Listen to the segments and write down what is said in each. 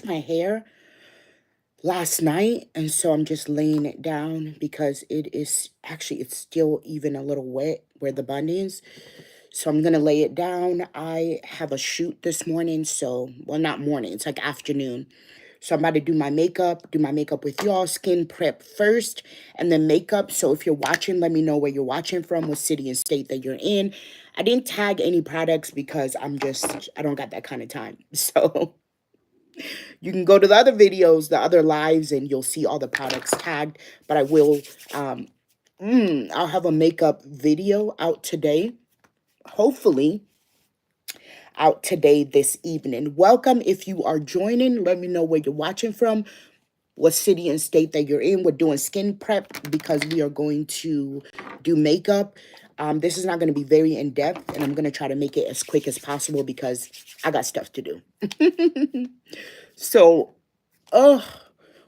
my hair last night, and so I'm just laying it down because it's still even a little wet where the bun is. So I'm gonna lay it down. I have a shoot this morning, so well, not morning, it's like afternoon. So I'm about to do my makeup with y'all, skin prep first, and then makeup. So if you're watching, let me know where you're watching from, what city and state that you're in. I didn't tag any products because I don't got that kind of time. So you can go to the other videos, the other lives, and you'll see all the products tagged. But I will, um, I'll have a makeup video out today. Hopefully, out today this evening. Welcome if you are joining. Let me know where you're watching from, what city and state that you're in. We're doing skin prep because we are going to do makeup. This is not going to be very in depth, and I'm going to try to make it as quick as possible because I got stuff to do. So, ugh.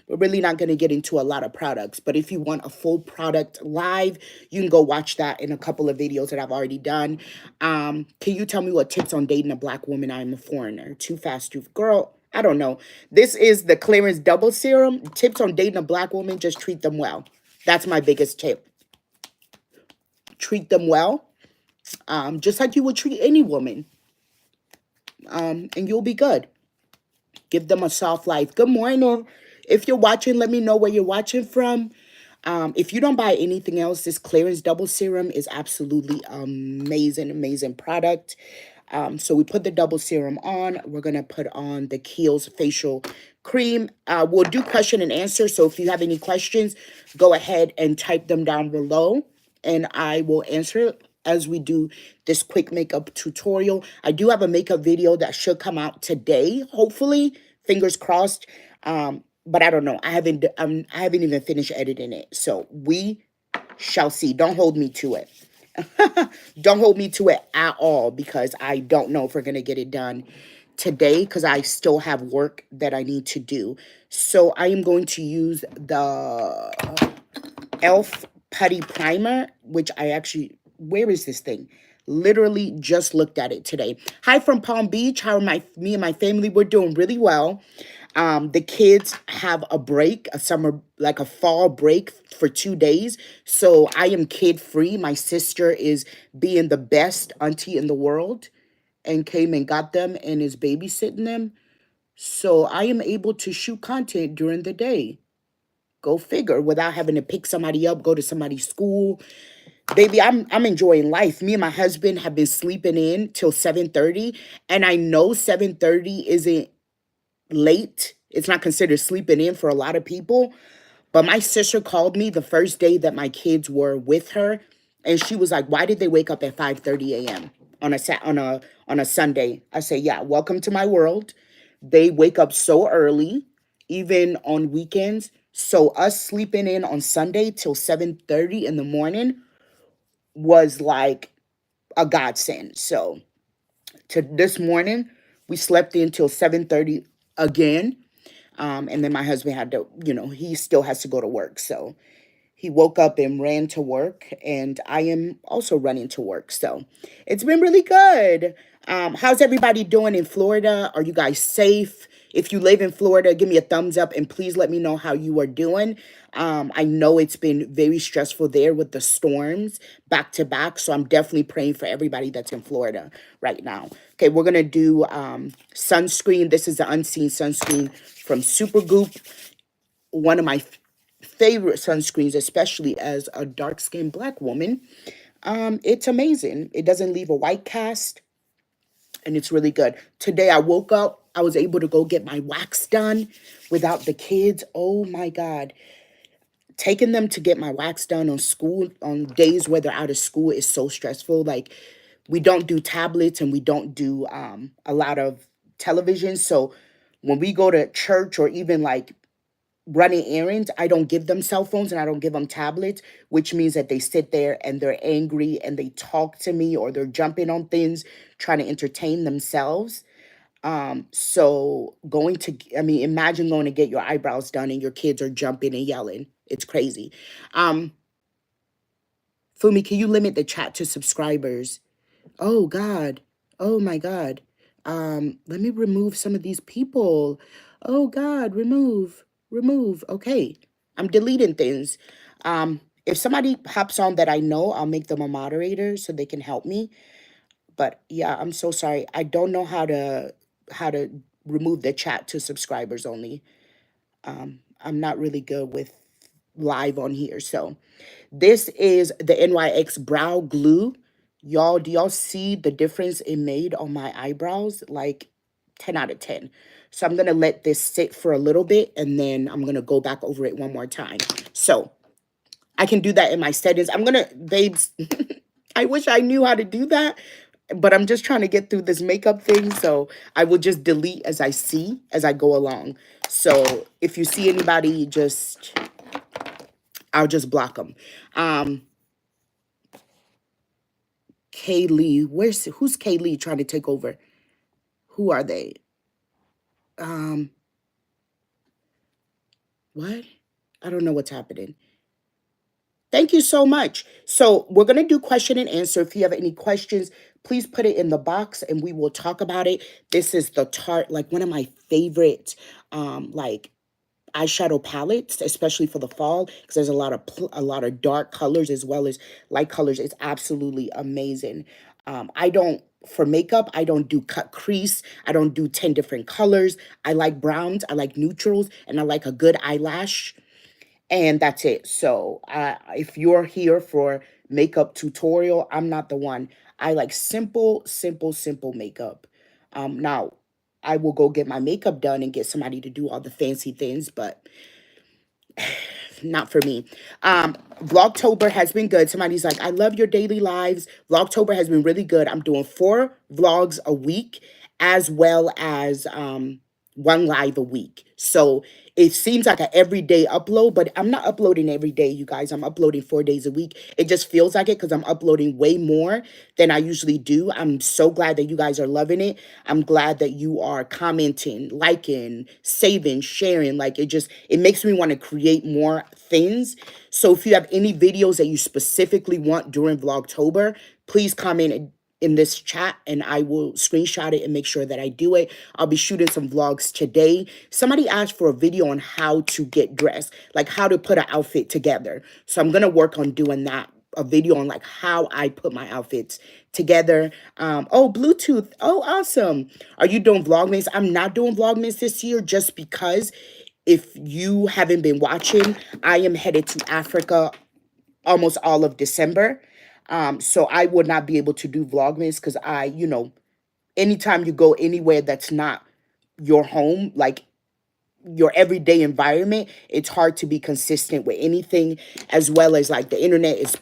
We're really not going to get into a lot of products, but if you want a full product live, you can go watch that in a couple of videos that I've already done. Can you tell me what tips on dating a black woman? I'm a foreigner. Too fast, too girl. I don't know. This is the clearance double serum. Tips on dating a black woman: just treat them well. That's my biggest tip. Treat them well, just like you would treat any woman, and you'll be good. Give them a soft life. Good morning. If you're watching, let me know where you're watching from. If you don't buy anything else, this clearance double serum is absolutely amazing, amazing product. So we put the double serum on. We're going to put on the Kiehl's facial cream. We'll do question and answer. So if you have any questions, go ahead and type them down below, and I will answer it as we do this quick makeup tutorial. I do have a makeup video that should come out today, hopefully. Fingers crossed. But I don't know. I haven't even finished editing it. So we shall see. Don't hold me to it. Don't hold me to it at all because I don't know if we're going to get it done today because I still have work that I need to do. So I am going to use the Elf Putty Primer, which where is this thing? Literally just looked at it today. Hi from Palm Beach. How are me and my family? We're doing really well. The kids have a break, a summer, like a fall break for 2 days. So I am kid free. My sister is being the best auntie in the world and came and got them and is babysitting them. So I am able to shoot content during the day. Go figure, without having to pick somebody up, go to somebody's school. Baby, I'm enjoying life. Me and my husband have been sleeping in till 7:30, and I know 7:30 isn't late. It's not considered sleeping in for a lot of people. But my sister called me the first day that my kids were with her, and she was like, "Why did they wake up at 5:30 a.m. on a Sunday?" I say, "Yeah, welcome to my world. They wake up so early, even on weekends. So us sleeping in on Sunday till 7:30 in the morning was like a godsend." So to this morning, we slept in till 7:30 again. And then my husband had to, he still has to go to work. So he woke up and ran to work, and I am also running to work. So it's been really good. How's everybody doing in Florida? Are you guys safe? If you live in Florida, give me a thumbs up and please let me know how you are doing. I know it's been very stressful there with the storms back to back. So I'm definitely praying for everybody that's in Florida right now. Okay, we're going to do sunscreen. This is the Unseen Sunscreen from Supergoop. One of my favorite sunscreens, especially as a dark-skinned black woman. It's amazing. It doesn't leave a white cast, and it's really good. Today I woke up, I was able to go get my wax done without the kids. Oh my God. Taking them to get my wax done on days where they're out of school is so stressful. Like, we don't do tablets and we don't do a lot of television. So when we go to church or even like running errands, I don't give them cell phones and I don't give them tablets, which means that they sit there and they're angry and they talk to me or they're jumping on things, trying to entertain themselves. So imagine going to get your eyebrows done and your kids are jumping and yelling. It's crazy. Um, Fumi, can you limit the chat to subscribers? Oh God. Oh my God. Let me remove some of these people. Oh God, remove, remove. Okay, I'm deleting things. If somebody hops on that I know, I'll make them a moderator so they can help me. But yeah, I'm so sorry. I don't know how to remove the chat to subscribers only. I'm not really good with live on here. So this is the NYX brow glue. Y'all, do y'all see the difference it made on my eyebrows? Like 10 out of 10. So I'm going to let this sit for a little bit and then I'm going to go back over it one more time. So I can do that in my settings. I'm going to, babes, I wish I knew how to do that, but I'm just trying to get through this makeup thing. So I will just delete as I see, as I go along. So if you see anybody, I'll just block them. Kaylee, who's Kaylee trying to take over? Who are they? Um, what? I don't know what's happening. Thank you so much. So we're gonna do question and answer. If you have any questions, please put it in the box and we will talk about it. This is the Tarte, like one of my favorite, like eyeshadow palettes, especially for the fall, because there's a lot of dark colors as well as light colors. It's absolutely amazing. I don't For makeup, I don't do cut crease. I don't do 10 different colors. I like browns, I like neutrals, and I like a good eyelash. And that's it. So if you're here for makeup tutorial, I'm not the one. I like simple, simple, simple makeup. Now, I will go get my makeup done and get somebody to do all the fancy things, but not for me. Vlogtober has been good. Somebody's like, I love your daily lives. Vlogtober has been really good. I'm doing 4 vlogs a week as well as one live a week. So it seems like an everyday upload, but I'm not uploading every day, you guys. I'm uploading 4 days a week. It just feels like it because I'm uploading way more than I usually do. I'm so glad that you guys are loving it. I'm glad that you are commenting, liking, saving, sharing. Like it makes me want to create more things. So if you have any videos that you specifically want during Vlogtober, please comment in this chat and I will screenshot it and make sure that I do it. I'll be shooting some vlogs today. Somebody asked for a video on how to get dressed, like how to put an outfit together. So I'm going to work on doing that, a video on like how I put my outfits together. Oh, Bluetooth. Oh, awesome. Are you doing Vlogmas? I'm not doing Vlogmas this year just because if you haven't been watching, I am headed to Africa almost all of December. So I would not be able to do Vlogmas because anytime you go anywhere that's not your home, like your everyday environment, it's hard to be consistent with anything, as well as like the internet is,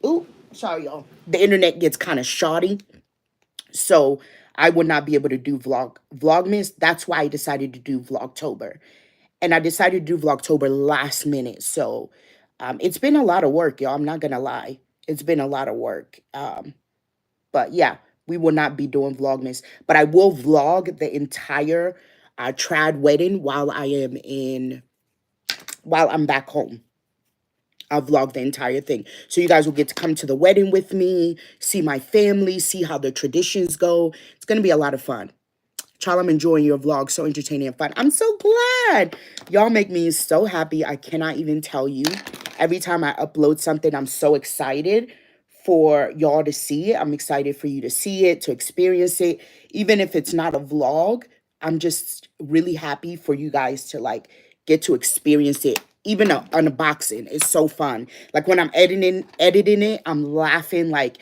ooh, sorry, y'all. The internet gets kind of shoddy. So I would not be able to do Vlogmas. That's why I decided to do Vlogtober. And I decided to do Vlogtober last minute. So it's been a lot of work, y'all. I'm not gonna lie. It's been a lot of work. But yeah, we will not be doing Vlogmas. But I will vlog the entire trad wedding while I'm back home. I'll vlog the entire thing. So you guys will get to come to the wedding with me, see my family, see how the traditions go. It's gonna be a lot of fun. Child, I'm enjoying your vlog. So entertaining and fun. I'm so glad. Y'all make me so happy. I cannot even tell you. Every time I upload something, I'm so excited for y'all to see it. I'm excited for you to see it, to experience it. Even if it's not a vlog, I'm just really happy for you guys to like get to experience it. Even unboxing is so fun. Like when I'm editing it, I'm laughing, like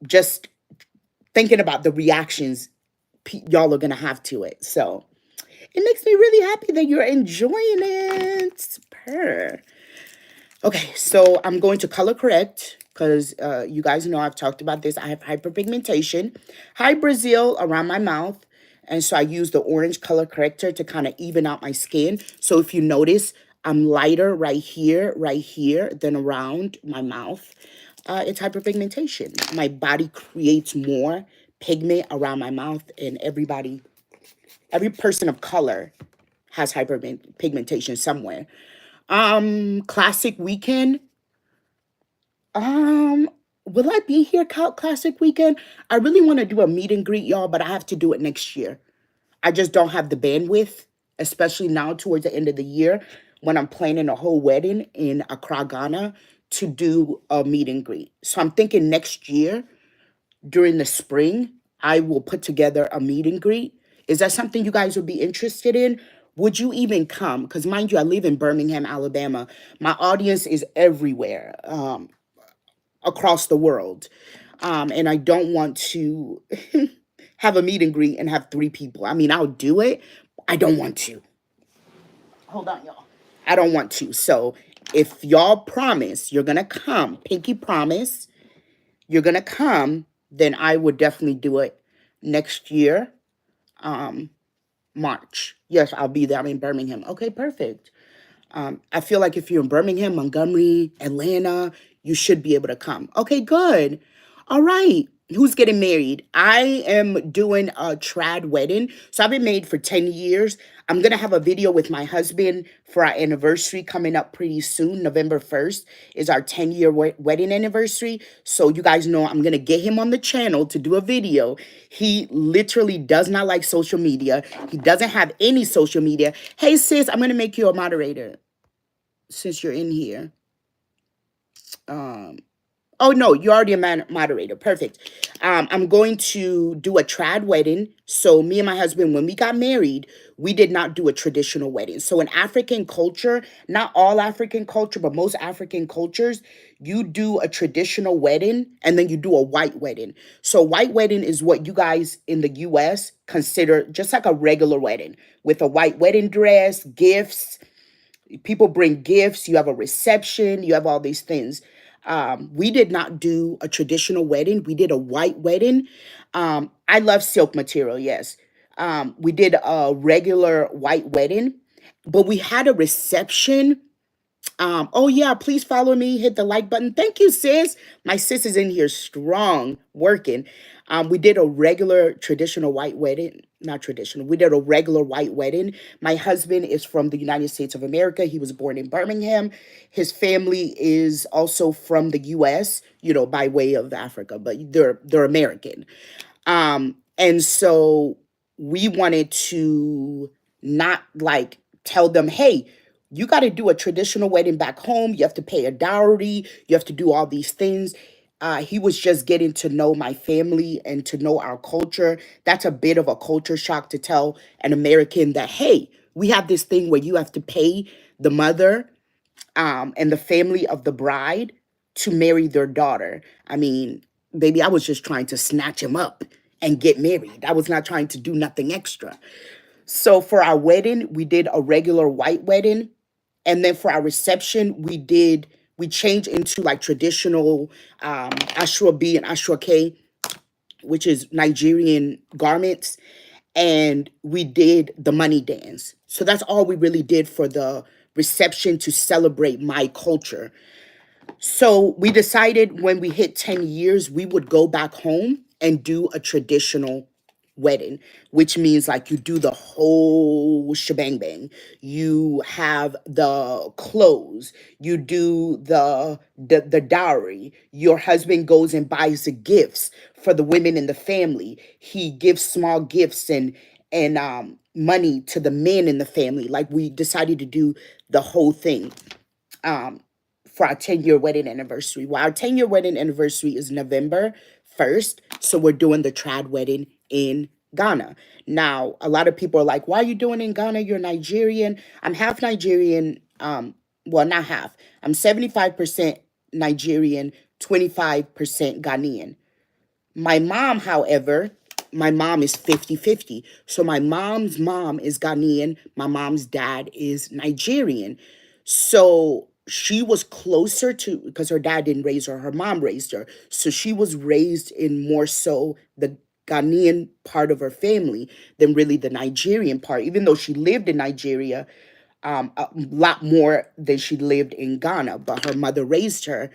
just thinking about the reactions y'all are gonna have to it. So it makes me really happy that you're enjoying it. Purr. Okay, so I'm going to color correct because you guys know I've talked about this. I have hyperpigmentation. Hi, Brazil, around my mouth. And so I use the orange color corrector to kind of even out my skin. So if you notice, I'm lighter right here, than around my mouth. It's hyperpigmentation. My body creates more pigment around my mouth, and every person of color has hyperpigmentation somewhere. Classic weekend. Um, will I be here, Classic weekend? I really want to do a meet and greet, y'all, but I have to do it next year. I just don't have the bandwidth, especially now towards the end of the year when I'm planning a whole wedding in Accra, Ghana, to do a meet and greet. So I'm thinking next year during the spring, I will put together a meet and greet. Is that something you guys would be interested in? Would you even come? Because mind you, I live in Birmingham, Alabama. My audience is everywhere, across the world. And I don't want to have a meet and greet and have three people. I mean, I'll do it. I don't want to. Hold on, y'all. I don't want to. So if y'all promise you're going to come, pinky promise, you're going to come, then I would definitely do it next year, um, March. Yes, I'll be there. I'm in Birmingham. Okay, perfect. I feel like if you're in Birmingham, Montgomery, Atlanta, you should be able to come. Okay, good. All right. Who's getting married? I am doing a trad wedding. So I've been married for 10 years. I'm going to have a video with my husband for our anniversary coming up pretty soon. November 1st is our 10-year wedding anniversary. So you guys know I'm going to get him on the channel to do a video. He literally does not like social media. He doesn't have any social media. Hey, sis, I'm going to make you a moderator since you're in here. Um, oh no, you're already a moderator. Perfect. I'm going to do a trad wedding. So me and my husband, when we got married, we did not do a traditional wedding. So in African culture, not all African culture, but most African cultures, you do a traditional wedding and then you do a white wedding. So white wedding is what you guys in the US consider just like a regular wedding with a white wedding dress, gifts. People bring gifts, you have a reception, you have all these things. We did not do a traditional wedding. We did a white wedding. I love silk material, yes. We did a regular white wedding, but we had a reception. Oh yeah, please follow me, hit the like button. Thank you, sis. My sis is in here strong, working. We did a regular traditional white wedding, not traditional. We did a regular white wedding. My husband is from the United States of America. He was born in Birmingham. His family is also from the US, by way of Africa, but they're American. And so we wanted to not like tell them, hey, you got to do a traditional wedding back home. You have to pay a dowry. You have to do all these things. He was just getting to know my family and to know our culture. That's a bit of a culture shock to tell an American that, hey, we have this thing where you have to pay the mother and the family of the bride to marry their daughter. I mean, baby, I was just trying to snatch him up and get married. I was not trying to do nothing extra. So for our wedding, we did a regular white wedding. And then for our reception, we changed into like traditional Ashura B and Ashura K, which is Nigerian garments. And we did the money dance. So that's all we really did for the reception to celebrate my culture. So we decided when we hit 10 years, we would go back home and do a traditional wedding, which means like you do the whole shebang bang. You have the clothes, you do the dowry. Your husband goes and buys the gifts for the women in the family. He gives small gifts and money to the men in the family. Like we decided to do the whole thing. Um, for our 10-year wedding anniversary. Well, our 10-year wedding anniversary is November 1st. So we're doing the trad wedding in Ghana. Now, a lot of people are like, why are you doing it in Ghana? You're Nigerian. I'm half Nigerian. Well, not half. I'm 75% Nigerian, 25% Ghanaian. My mom, however, my mom is 50-50. So my mom's mom is Ghanaian. My mom's dad is Nigerian. So she was closer to, because her dad didn't raise her, her mom raised her. So she was raised in more so the Ghanaian part of her family than really the Nigerian part, even though she lived in Nigeria a lot more than she lived in Ghana, but her mother raised her.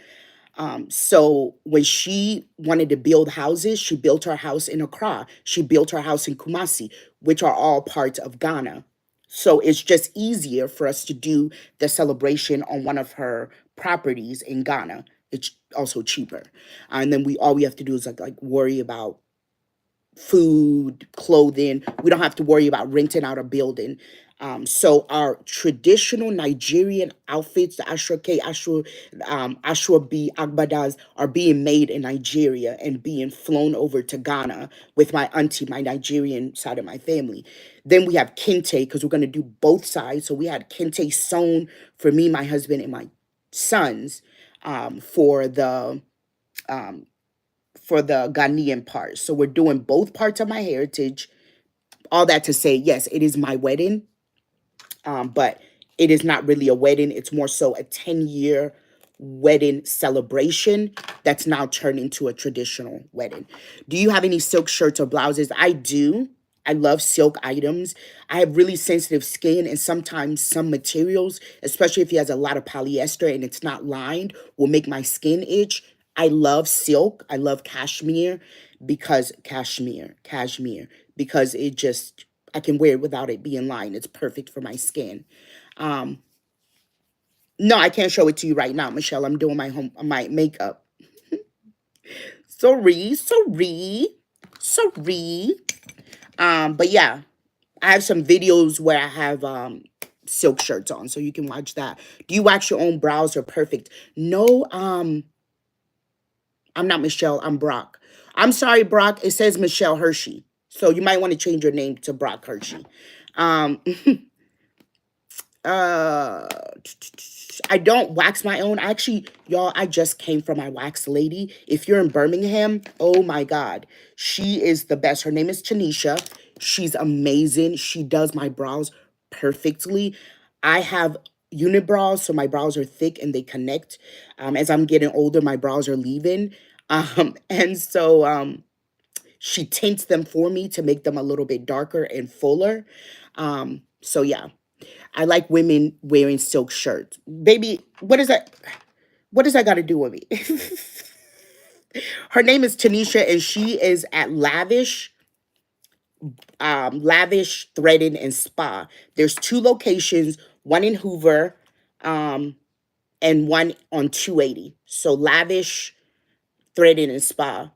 So when she wanted to build houses, she built her house in Accra. She built her house in Kumasi, which are all parts of Ghana. So it's just easier for us to do the celebration on one of her properties in Ghana. It's also cheaper. And then all we have to do is like worry about food, clothing. We don't have to worry about renting out a building. So our traditional Nigerian outfits, the Ashura B Agbadas, are being made in Nigeria and being flown over to Ghana with my auntie, my Nigerian side of my family. Then we have kente because we're going to do both sides. So we had kente sewn for me, my husband, and my sons, for the Ghanaian part. So we're doing both parts of my heritage. All that to say, yes, it is my wedding, but it is not really a wedding. It's more so a 10-year wedding celebration that's now turned into a traditional wedding. Do you have any silk shirts or blouses? I do. I love silk items. I have really sensitive skin, and sometimes some materials, especially if it has a lot of polyester and it's not lined, will make my skin itch. I love silk. I love cashmere, because it just, I can wear it without it being lined. It's perfect for my skin. Um, no, I can't show it to you right now, Michelle. I'm doing my makeup. Sorry. But yeah, I have some videos where I have silk shirts on, so you can watch that. Do you wax your own brows? Are perfect. No, I'm not Michelle. I'm Brock. I'm sorry, Brock. It says Michelle Hershey, so you might want to change your name to Brock Hershey. Um, uh, I don't wax my own. Actually, y'all, I just came from my wax lady. If you're in Birmingham, oh my God, she is the best. Her name is Tanisha. She's amazing. She does my brows perfectly. I have unibrows, so my brows are thick and they connect. As I'm getting older, my brows are leaving. And so she tints them for me to make them a little bit darker and fuller. So yeah, I like women wearing silk shirts. Baby, what is that? What does that got to do with me? Her name is Tanisha, and she is at Lavish Threading and Spa. There's two locations, one in Hoover, and one on 280. So Lavish Threading and Spa.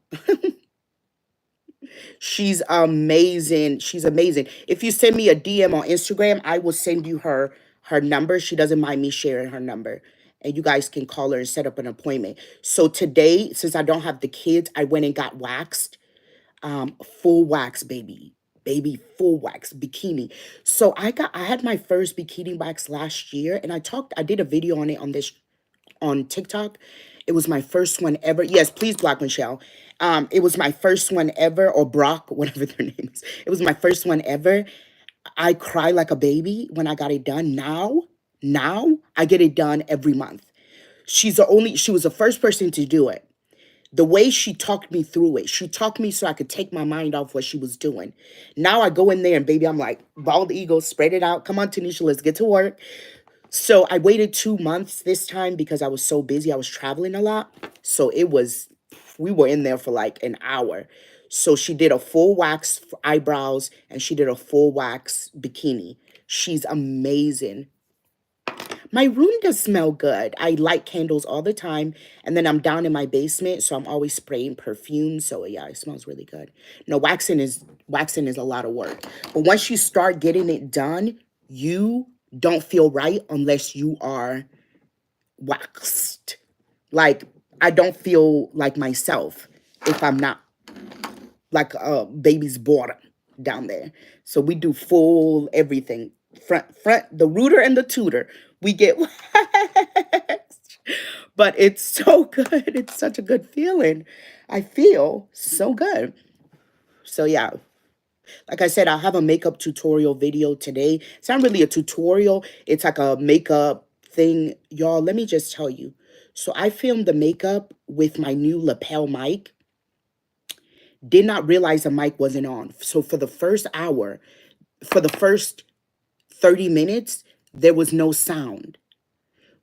She's amazing. She's amazing. If you send me a DM on Instagram, I will send you her number. She doesn't mind me sharing her number. And you guys can call her and set up an appointment. So today, since I don't have the kids, I went and got waxed. Full wax, baby. Baby, full wax bikini. So I had my first bikini wax last year, and I did a video on it on TikTok. It was my first one ever. Yes, please block Michelle. It was my first one ever, or Brock, whatever their name is. It was my first one ever. I cry like a baby when I got it done. Now I get it done every month. She was the first person to do it. The way she talked me through it, she talked me so I could take my mind off what she was doing. Now I go in there and baby, I'm like, bald eagle, spread it out. Come on, Tanisha, let's get to work. So I waited 2 months this time because I was so busy. I was traveling a lot. So we were in there for like an hour. So she did a full wax for eyebrows and she did a full wax bikini. She's amazing. My room does smell good. I light candles all the time. And then I'm down in my basement, so I'm always spraying perfume. So yeah, it smells really good. No, waxing is a lot of work. But once you start getting it done, you don't feel right unless you are waxed. Like, I don't feel like myself if I'm not like a baby's bottom down there. So we do full everything. Front, the rooter and the tutor. We get waxed. But it's so good. It's such a good feeling. I feel so good. So yeah, like I said, I'll have a makeup tutorial video today. It's not really a tutorial. It's like a makeup thing. Y'all, let me just tell you. So I filmed the makeup with my new lapel mic. Did not realize the mic wasn't on. So for the first hour, for the first 30 minutes, there was no sound.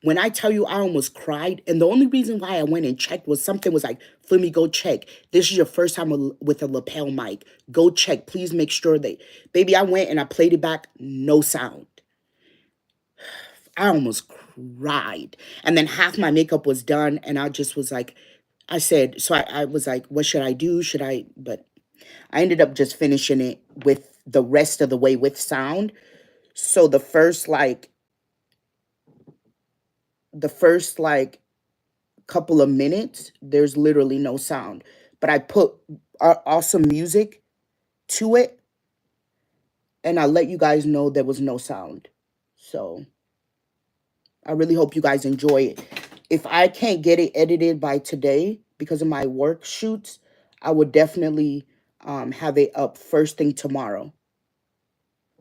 When I tell you I almost cried, and the only reason why I went and checked was something was like, Flimmy, go check. This is your first time with a lapel mic. Go check. Please make sure that, baby, I went and I played it back. No sound. I almost cried. And then half my makeup was done, and I just was like, I said, so I was like, what should I do? But I ended up just finishing it with the rest of the way with sound. So the first couple of minutes, there's literally no sound. But I put awesome music to it, and I let you guys know there was no sound. So I really hope you guys enjoy it. If I can't get it edited by today because of my work shoots, I would definitely have it up first thing tomorrow.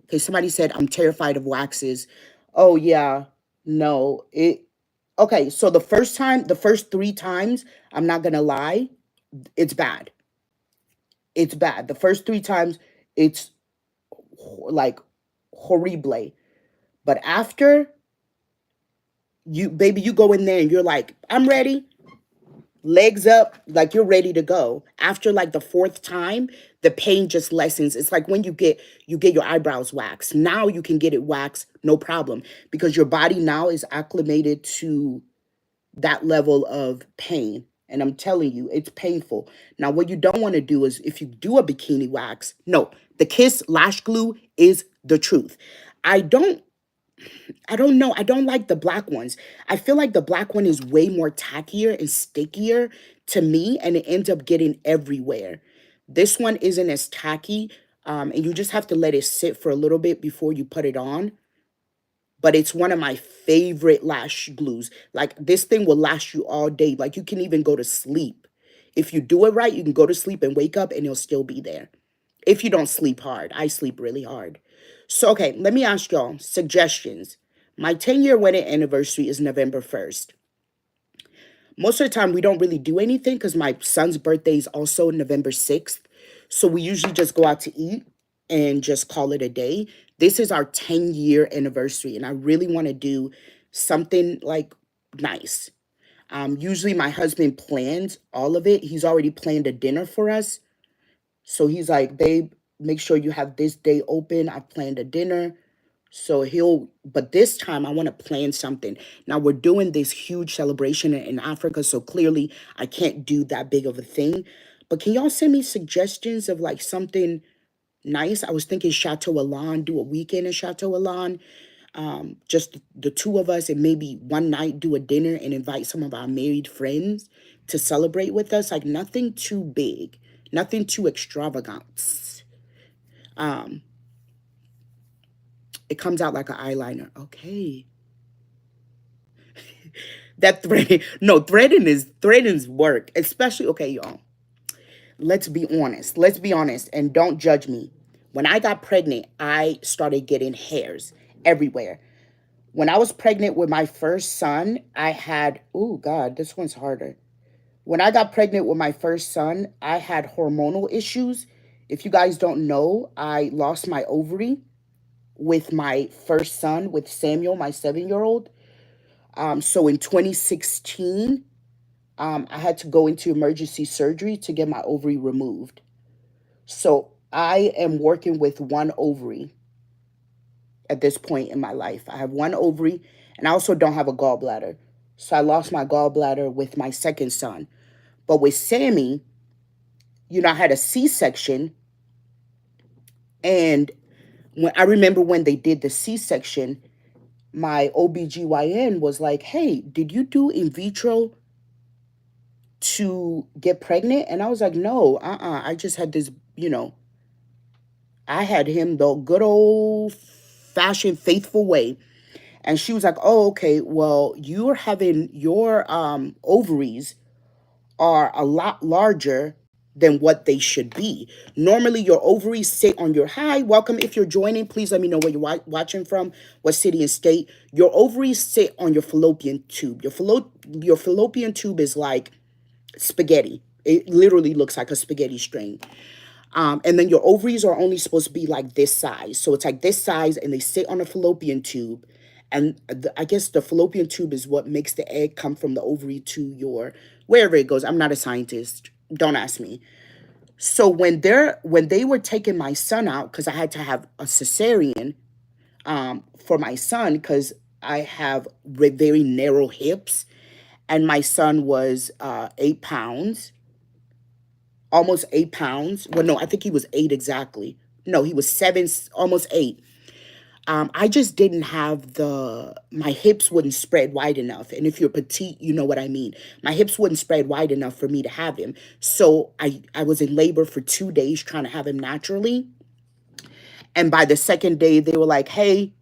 Okay, somebody said I'm terrified of waxes. Oh yeah, no. Okay, so the first 3 times, I'm not gonna lie, it's bad. It's bad. The first 3 times, it's like horrible. But after you go in there and you're like, I'm ready, legs up, like you're ready to go. After like the fourth time, the pain just lessens. It's like when you get your eyebrows waxed. Now you can get it waxed, no problem, because your body now is acclimated to that level of pain. And I'm telling you, it's painful. Now, what you don't want to do is if you do a bikini wax, no, the Kiss lash glue is the truth. I don't I don't know. I don't like the black ones. I feel like the black one is way more tackier and stickier to me, and it ends up getting everywhere. This one isn't as tacky, and you just have to let it sit for a little bit before you put it on. But it's one of my favorite lash glues. Like this thing will last you all day. Like you can even go to sleep. If you do it right, you can go to sleep and wake up and it'll still be there. If you don't sleep hard. I sleep really hard. So, okay, let me ask y'all suggestions. My 10-year wedding anniversary is November 1st. Most of the time, we don't really do anything because my son's birthday is also November 6th. So, we usually just go out to eat and just call it a day. This is our 10-year anniversary, and I really want to do something like nice. Usually, my husband plans all of it. He's already planned a dinner for us. So he's like, babe, make sure you have this day open. I've planned a dinner. So but this time I want to plan something. Now we're doing this huge celebration in Africa. So clearly I can't do that big of a thing. But can y'all send me suggestions of like something nice? I was thinking Chateau Alon, do a weekend in Chateau Alon. Just the two of us, and maybe one night do a dinner and invite some of our married friends to celebrate with us. Like nothing too big, nothing too extravagant. Um, it comes out like an eyeliner. Okay. That threading, no, threading is work, especially, okay, y'all. Let's be honest. Let's be honest and don't judge me. When I got pregnant, I started getting hairs everywhere. When I was pregnant with my first son, I had, oh God, this one's harder. When I got pregnant with my first son, I had hormonal issues. If you guys don't know, I lost my ovary with my first son, with Samuel, my 7-year old. So in 2016, I had to go into emergency surgery to get my ovary removed. So I am working with one ovary at this point in my life. I have one ovary, and I also don't have a gallbladder. So I lost my gallbladder with my second son. But with Sammy, I had a C-section. And I remember when they did the C-section, my OBGYN was like, hey, did you do in vitro to get pregnant? And I was like, no, I just had this, I had him the good old fashioned faithful way. And she was like, oh, okay, well, you're having your ovaries are a lot larger than what they should be. Normally, your ovaries sit on your, hi, welcome. If you're joining, please let me know where you're watching from, what city and state. Your ovaries sit on your fallopian tube. Your fallopian tube is like spaghetti. It literally looks like a spaghetti string. And then your ovaries are only supposed to be like this size. So it's like this size, and they sit on a fallopian tube. And I guess the fallopian tube is what makes the egg come from the ovary to your, wherever it goes. I'm not a scientist. Don't ask me. So when they were taking my son out, because I had to have a cesarean for my son, because I have very narrow hips, and my son was 8 pounds almost 8 pounds. Well, no, I think he was 8 exactly. No, he was 7, almost 8. I just didn't have my hips wouldn't spread wide enough. And if you're petite, you know what I mean. My hips wouldn't spread wide enough for me to have him. So I was in labor for 2 days trying to have him naturally. And by the second day, they were like, hey,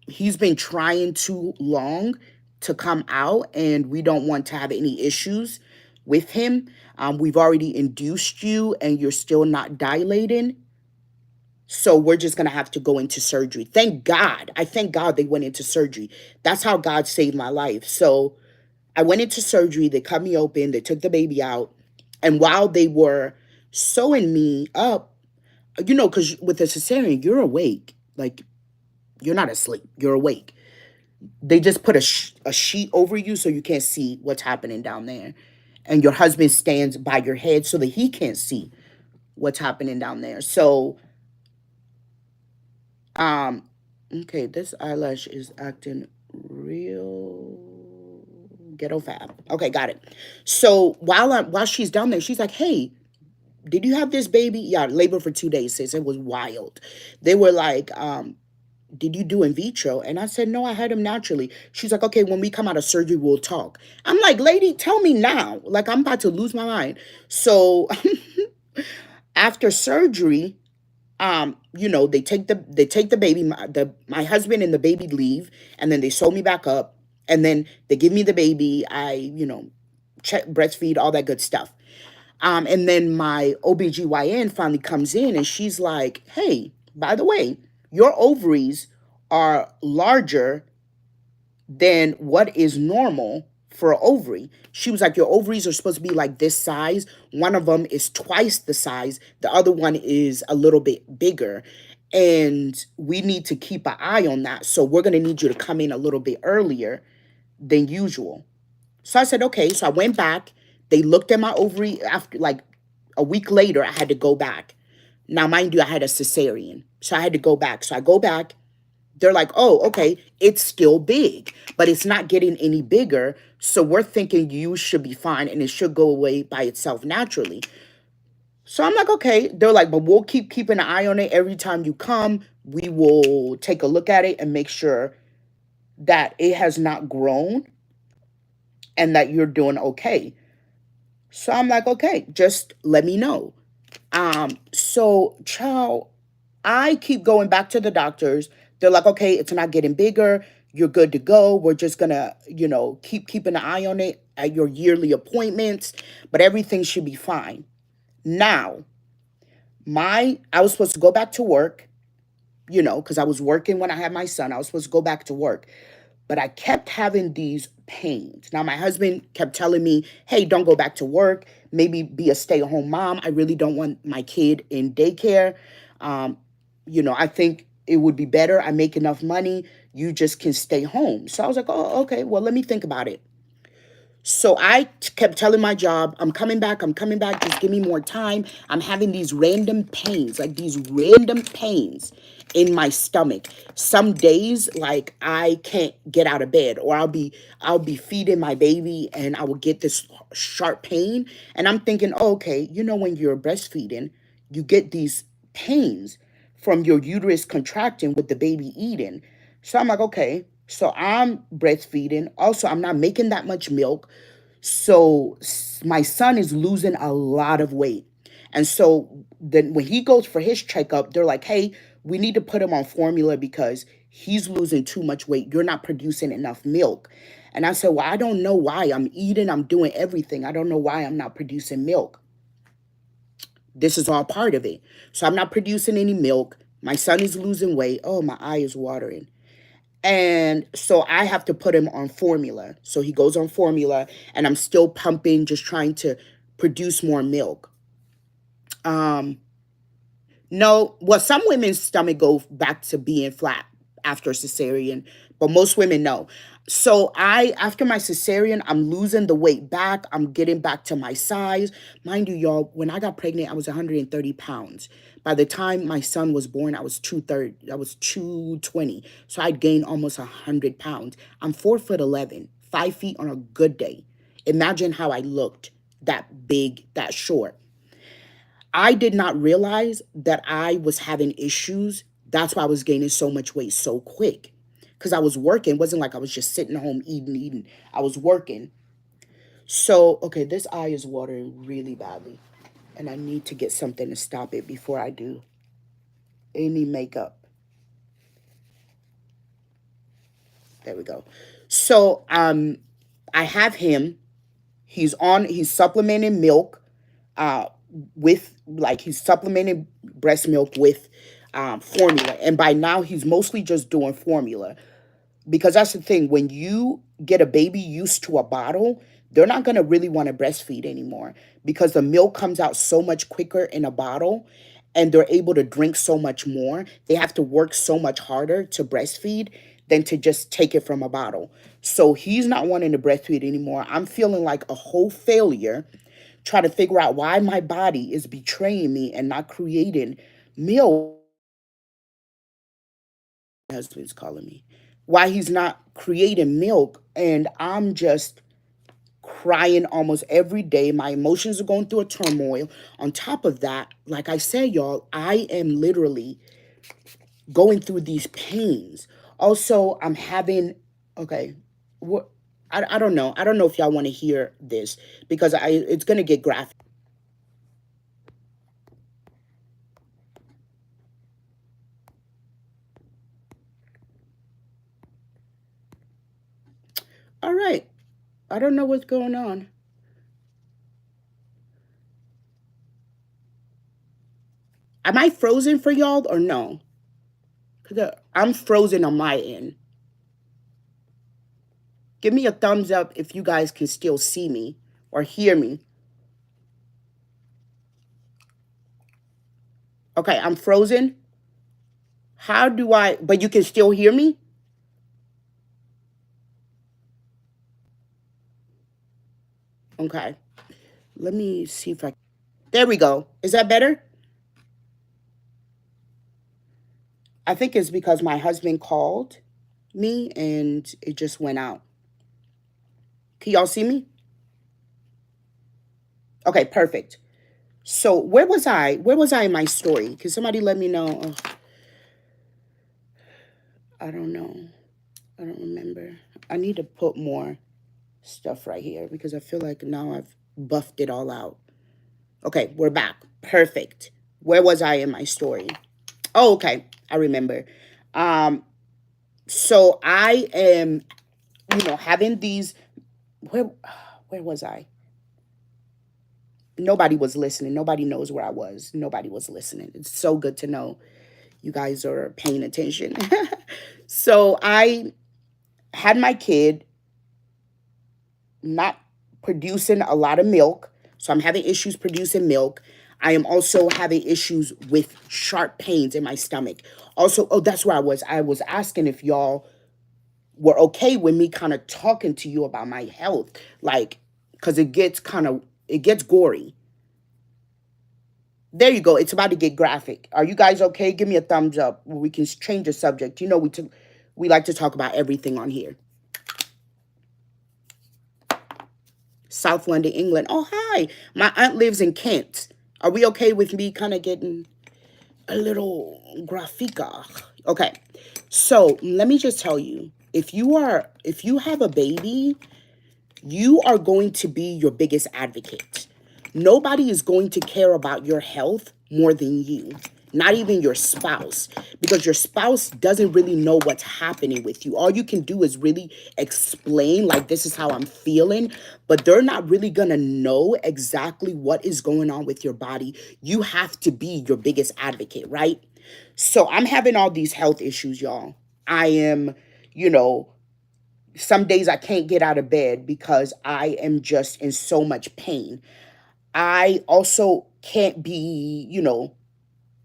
he's been trying too long to come out, and we don't want to have any issues with him. We've already induced you, and you're still not dilating. So we're just going to have to go into surgery. Thank God. I thank God they went into surgery. That's how God saved my life. So I went into surgery. They cut me open. They took the baby out. And while they were sewing me up, because with a cesarean, you're awake. Like, you're not asleep. You're awake. They just put a sheet over you so you can't see what's happening down there. And your husband stands by your head so that he can't see what's happening down there. So, um, okay, this eyelash is acting real ghetto fab. Okay, got it. So while she's down there, she's like, hey, did you have this baby? Yeah, labor for 2 days, sis. It was wild. They were like, did you do in vitro? And I said, no, I had him naturally. She's like, okay, when we come out of surgery, we'll talk. I'm like, lady, tell me now. Like, I'm about to lose my mind. So after surgery, they take the baby, my husband and the baby leave, and then they sew me back up, and then they give me the baby. I, check, breastfeed, all that good stuff. And then my OBGYN finally comes in, and she's like, hey, by the way, your ovaries are larger than what is normal for an ovary. She was like, your ovaries are supposed to be like this size. One of them is twice the size. The other one is a little bit bigger. And we need to keep an eye on that. So we're going to need you to come in a little bit earlier than usual. So I said, okay. So I went back. They looked at my ovary. After like a week later, I had to go back. Now, mind you, I had a cesarean. So I had to go back. So I go back. They're like, oh, okay, it's still big, but it's not getting any bigger. So we're thinking you should be fine and it should go away by itself naturally. So I'm like, okay. They're like, but we'll keeping an eye on it. Every time you come, we will take a look at it and make sure that it has not grown and that you're doing okay. So I'm like, okay, just let me know. So child, I keep going back to the doctors. They're like, okay, it's not getting bigger. You're good to go. We're just gonna, keeping an eye on it at your yearly appointments, but everything should be fine. Now, I was supposed to go back to work, because I was working when I had my son. I was supposed to go back to work, but I kept having these pains. Now, my husband kept telling me, hey, don't go back to work. Maybe be a stay-at-home mom. I really don't want my kid in daycare. I think it would be better. I make enough money. You just can stay home. So I was like, oh, okay, well, let me think about it. So I kept telling my job, I'm coming back, just give me more time. I'm having these random pains, like these random pains in my stomach. Some days, like I can't get out of bed, or I'll be feeding my baby and I will get this sharp pain. And I'm thinking, oh, okay, when you're breastfeeding, you get these pains from your uterus contracting with the baby eating. So I'm like, okay. So I'm breastfeeding. Also, I'm not making that much milk. So my son is losing a lot of weight. And so then when he goes for his checkup, they're like, hey, we need to put him on formula because he's losing too much weight. You're not producing enough milk. And I said, well, I don't know why. I'm eating, I'm doing everything. I don't know why I'm not producing milk. This is all part of it. So I'm not producing any milk. My son is losing weight. Oh, my eye is watering. And so I have to put him on formula. So he goes on formula and I'm still pumping, just trying to produce more milk. No, well, some women's stomach go back to being flat after cesarean, but most women no. So after my cesarean, I'm losing the weight back. I'm getting back to my size. Mind you, y'all, when I got pregnant, I was 130 pounds. By the time my son was born, I was 230, I was 220. So I'd gained almost 100 pounds. I'm 4'11", 5 feet on a good day. Imagine how I looked that big, that short. I did not realize that I was having issues. That's why I was gaining so much weight so quick. Because I was working. It wasn't like I was just sitting home eating. I was working. So, okay, this eye is watering really badly. And I need to get something to stop it before I do any makeup. There we go. So, I have him. He's supplementing milk, uh, with like he's supplementing breast milk with formula. And by now he's mostly just doing formula. Because that's the thing, when you get a baby used to a bottle, they're not going to really want to breastfeed anymore because the milk comes out so much quicker in a bottle and they're able to drink so much more. They have to work so much harder to breastfeed than to just take it from a bottle. So he's not wanting to breastfeed anymore. I'm feeling like a whole failure trying to figure out why my body is betraying me and not creating milk. My husband's calling me. Why he's not creating milk, and I'm just crying almost every day. My emotions are going through a turmoil. On top of that, like I said, y'all, I am literally going through these pains. Also, I'm having, okay, what, I don't know. I don't know if y'all want to hear this because it's going to get graphic. All right. I don't know what's going on. Am I frozen for y'all or no? Because I'm frozen on my end. Give me a thumbs up if you guys can still see me or hear me. Okay, I'm frozen. How do I, but you can still hear me? Okay, let me see if I, there we go. Is that better? I think it's because my husband called me and it just went out. Can y'all see me? Okay, perfect. So where was I? Where was I in my story? Can somebody let me know? Oh, I don't know. I don't remember. I need to put more stuff right here because I feel like now I've buffed it all out. Okay, we're back. Perfect. Where was I in my story? Oh, okay. I remember. Um, so I am, having these where was I? Nobody was listening. Nobody knows where I was. Nobody was listening. It's so good to know you guys are paying attention. So I had my kid not producing a lot of milk. So I'm having issues producing milk. I am also having issues with sharp pains in my stomach. Also, oh, that's where I was. I was asking if y'all were okay with me kind of talking to you about my health. Like, because it gets gory. There you go. It's about to get graphic. Are you guys okay? Give me a thumbs up. We can change the subject. We like to talk about everything on here. South London, England. Oh, hi. My aunt lives in Kent. Are we okay with me kind of getting a little graphica? Okay. So let me just tell you, if you have a baby, you are going to be your biggest advocate. Nobody is going to care about your health more than you, not even your spouse, because your spouse doesn't really know what's happening with you. All you can do is really explain, like, this is how I'm feeling, but they're not really going to know exactly what is going on with your body. You have to be your biggest advocate, right? So I'm having all these health issues, y'all. I am, you know, some days I can't get out of bed because I am just in so much pain. I also can't be,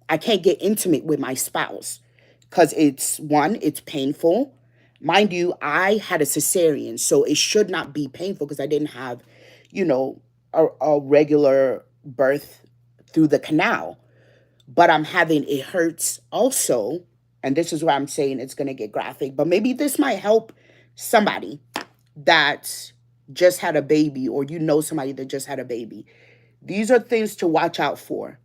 I can't get intimate with my spouse because it's painful. Mind you, I had a cesarean, so it should not be painful because I didn't have, you know, a regular birth through the canal. But I'm having it hurts also. And this is where I'm saying it's going to get graphic, but maybe this might help somebody that just had a baby or somebody that just had a baby. These are things to watch out for.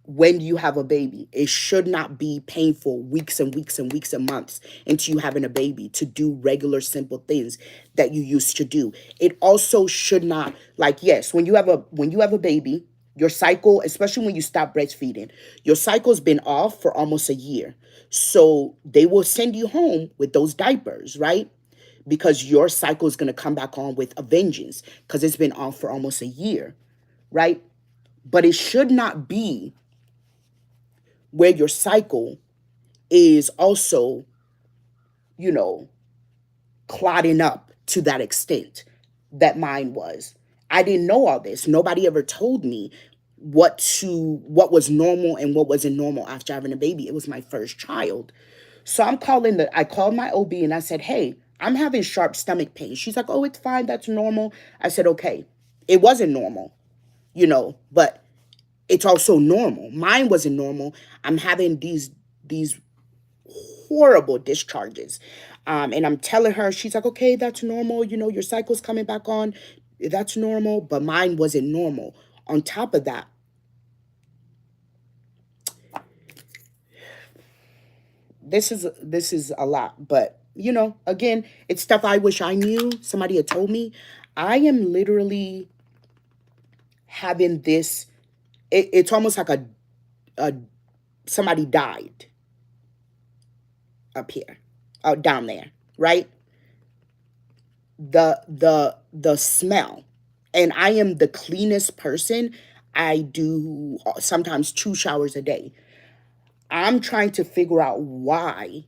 when you have a baby. It should not be painful weeks and weeks and weeks and months into you having a baby to do regular simple things that you used to do. It also should not, like, yes, when you have a baby, your cycle, especially when you stop breastfeeding, your cycle's been off for almost a year. So they will send you home with those diapers, right? Because your cycle is going to come back on with a vengeance because it's been off for almost a year, right? But it should not be where your cycle is also, you know, clotting up to that extent that mine was. I didn't know all this. Nobody ever told me what was normal and what wasn't normal after having a baby. It was my first child. So I called my OB and I said, "Hey, I'm having sharp stomach pain." She's like, "Oh, it's fine. That's normal." I said, "Okay." It wasn't normal, but it's also normal. Mine wasn't normal. I'm having these horrible discharges. And I'm telling her, she's like, "Okay, that's normal. Your cycle's coming back on. That's normal." But mine wasn't normal. On top of that, this is a lot. But again, it's stuff I wish I knew. Somebody had told me. I am literally having this. It's almost like a somebody died up here, down there, right? The smell, and I am the cleanest person. I do sometimes 2 showers a day. I'm trying to figure out why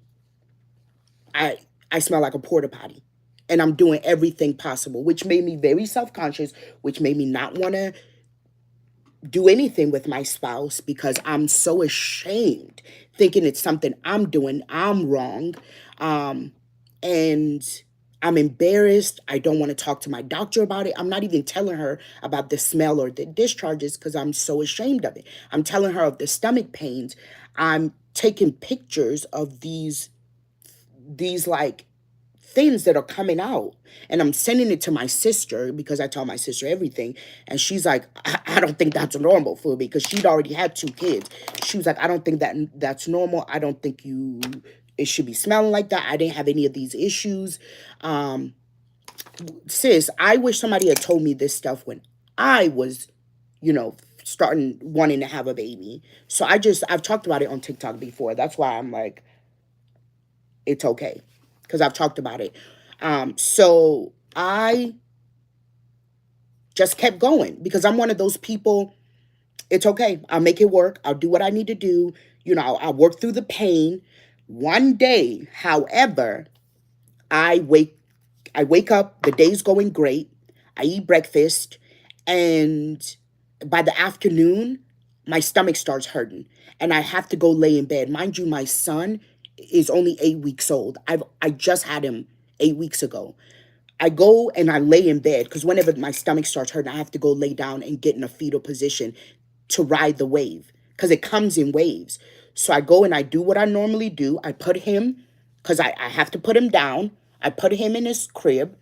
i I smell like a porta potty, and I'm doing everything possible, which made me very self-conscious, which made me not want to do anything with my spouse because I'm so ashamed, thinking it's something I'm doing, I'm wrong. Um, and I'm embarrassed. I don't want to talk to my doctor about it. I'm not even telling her about the smell or the discharges because I'm so ashamed of it. I'm telling her of the stomach pains. I'm taking pictures of these like things that are coming out, and I'm sending it to my sister because I tell my sister everything, and she's like, I don't think that's normal for me, because she'd already had 2 kids. She was like, "I don't think that's normal. I don't think it should be smelling like that. I didn't have any of these issues." um Sis, I wish somebody had told me this stuff when I was, starting wanting to have a baby. So I've talked about it on TikTok before. That's why I'm like, it's okay, because I've talked about it. So I just kept going because I'm one of those people. It's okay. I'll make it work. I'll do what I need to do. I'll work through the pain. One day, however, I wake I wake up, the day's going great. I eat breakfast, and by the afternoon, my stomach starts hurting and I have to go lay in bed. Mind you, my son is only 8 weeks old. I just had him 8 weeks ago. I go and I lay in bed because whenever my stomach starts hurting, I have to go lay down and get in a fetal position to ride the wave because it comes in waves. So I go and I do what I normally do. I put him, because I have to put him down. I put him in his crib,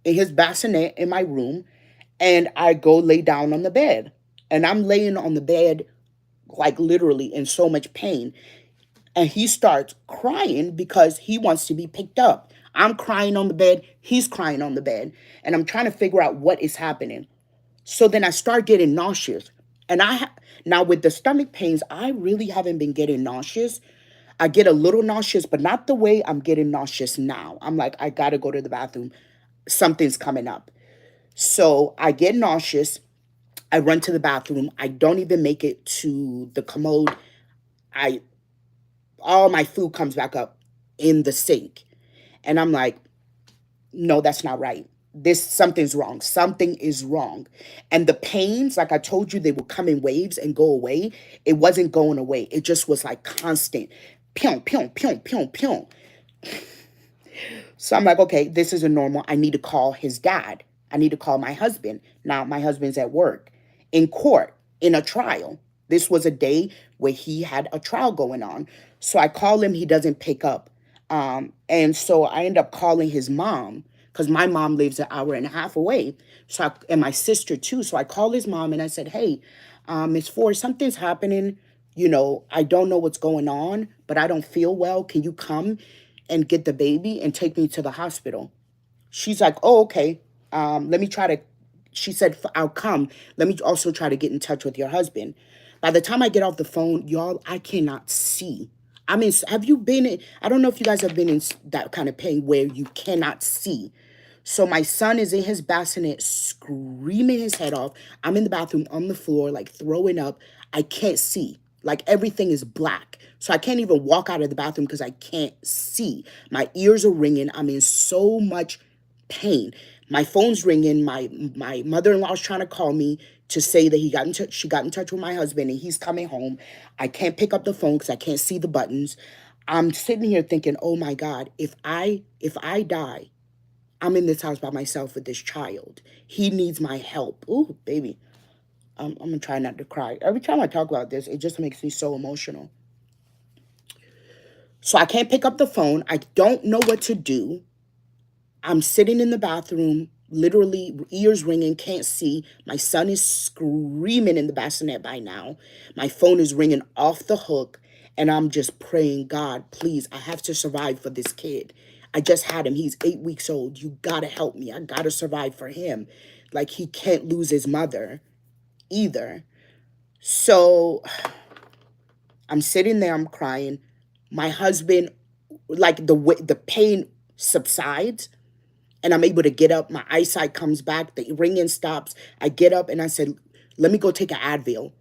in his bassinet in my room, and I go lay down on the bed. And I'm laying on the bed, like literally in so much pain. And he starts crying because he wants to be picked up. I'm crying on the bed. He's crying on the bed. And I'm trying to figure out what is happening. So then I start getting nauseous. And now with the stomach pains, I really haven't been getting nauseous. I get a little nauseous, but not the way I'm getting nauseous now. I'm like, I gotta go to the bathroom. Something's coming up. So I get nauseous. I run to the bathroom. I don't even make it to the commode. I All my food comes back up in the sink. And I'm like, no, that's not right. Something's wrong. Something is wrong. And the pains, like I told you, they would come in waves and go away. It wasn't going away. It just was like constant. Pyong, pyong, pyong, pyong, pyong. So I'm like, okay, this isn't normal. I need to call his dad. I need to call my husband. Now, my husband's at work, in court, in a trial. This was a day where he had a trial going on. So I call him, he doesn't pick up. And so I end up calling his mom because my mom lives an hour and a half away. And my sister too. So I call his mom and I said, hey, Miss Ford, something's happening. I don't know what's going on, but I don't feel well. Can you come and get the baby and take me to the hospital?" She's like, "Oh, okay. Let me try to," she said, "I'll come. Let me also try to get in touch with your husband." By the time I get off the phone, y'all, I cannot see. I mean, have you been in, I don't know if you guys have been in that kind of pain where you cannot see. So my son is in his bassinet screaming his head off. I'm in the bathroom on the floor, like throwing up. I can't see. Like everything is black. So I can't even walk out of the bathroom because I can't see. My ears are ringing. I'm in so much pain. My phone's ringing. My mother-in-law's trying to call me to say that she got in touch with my husband and he's coming home. I can't pick up the phone because I can't see the buttons. I'm sitting here thinking, oh my God, if I die, I'm in this house by myself with this child. He needs my help. Ooh, baby. I'm gonna try not to cry. Every time I talk about this, it just makes me so emotional. So I can't pick up the phone. I don't know what to do. I'm sitting in the bathroom, literally ears ringing, can't see. My son is screaming in the bassinet by now. My phone is ringing off the hook. And I'm just praying, God, please, I have to survive for this kid. I just had him. He's 8 weeks old. You gotta help me. I gotta survive for him. Like, he can't lose his mother either. So I'm sitting there, I'm crying. My husband, like the pain subsides and I'm able to get up. My eyesight comes back. The ringing stops. I get up and I said, let me go take an Advil.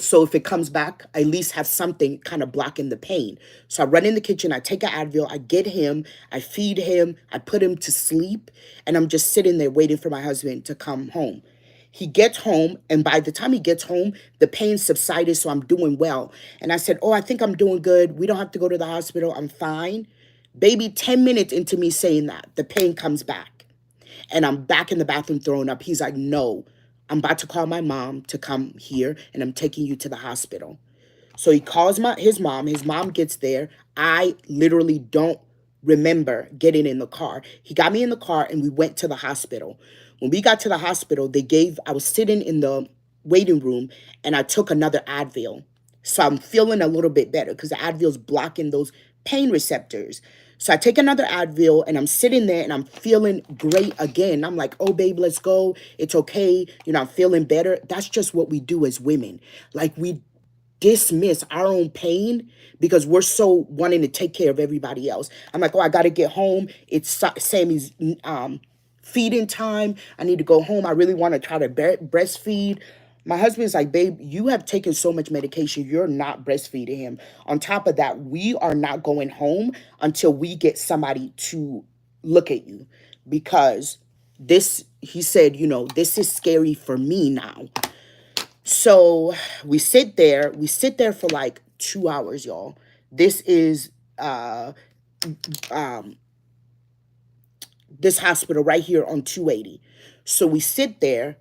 So if it comes back, I at least have something kind of blocking the pain. So I run in the kitchen, I take an Advil, I get him, I feed him, I put him to sleep, and I'm just sitting there waiting for my husband to come home. He gets home, and by the time he gets home, the pain subsided, so I'm doing well. And I said, oh, I think I'm doing good. We don't have to go to the hospital. I'm fine. Baby, 10 minutes into me saying that, the pain comes back. And I'm back in the bathroom throwing up. He's like, no, I'm about to call my mom to come here, and I'm taking you to the hospital. So he calls his mom. His mom gets there. I literally don't remember getting in the car. He got me in the car and we went to the hospital. When we got to the hospital, I was sitting in the waiting room and I took another Advil. So I'm feeling a little bit better because the Advil's blocking those pain receptors. So I take another Advil and I'm sitting there and I'm feeling great again. I'm like, oh, babe, let's go. It's okay. I'm feeling better. That's just what we do as women. Like, we dismiss our own pain because we're so wanting to take care of everybody else. I'm like, oh, I got to get home. It's Sammy's feeding time. I need to go home. I really want to try to breastfeed. My husband's like, babe, you have taken so much medication. You're not breastfeeding him. On top of that, we are not going home until we get somebody to look at you because he said, this is scary for me now. So we sit there for like 2 hours, y'all. This is um this hospital right here on 280. So we sit there.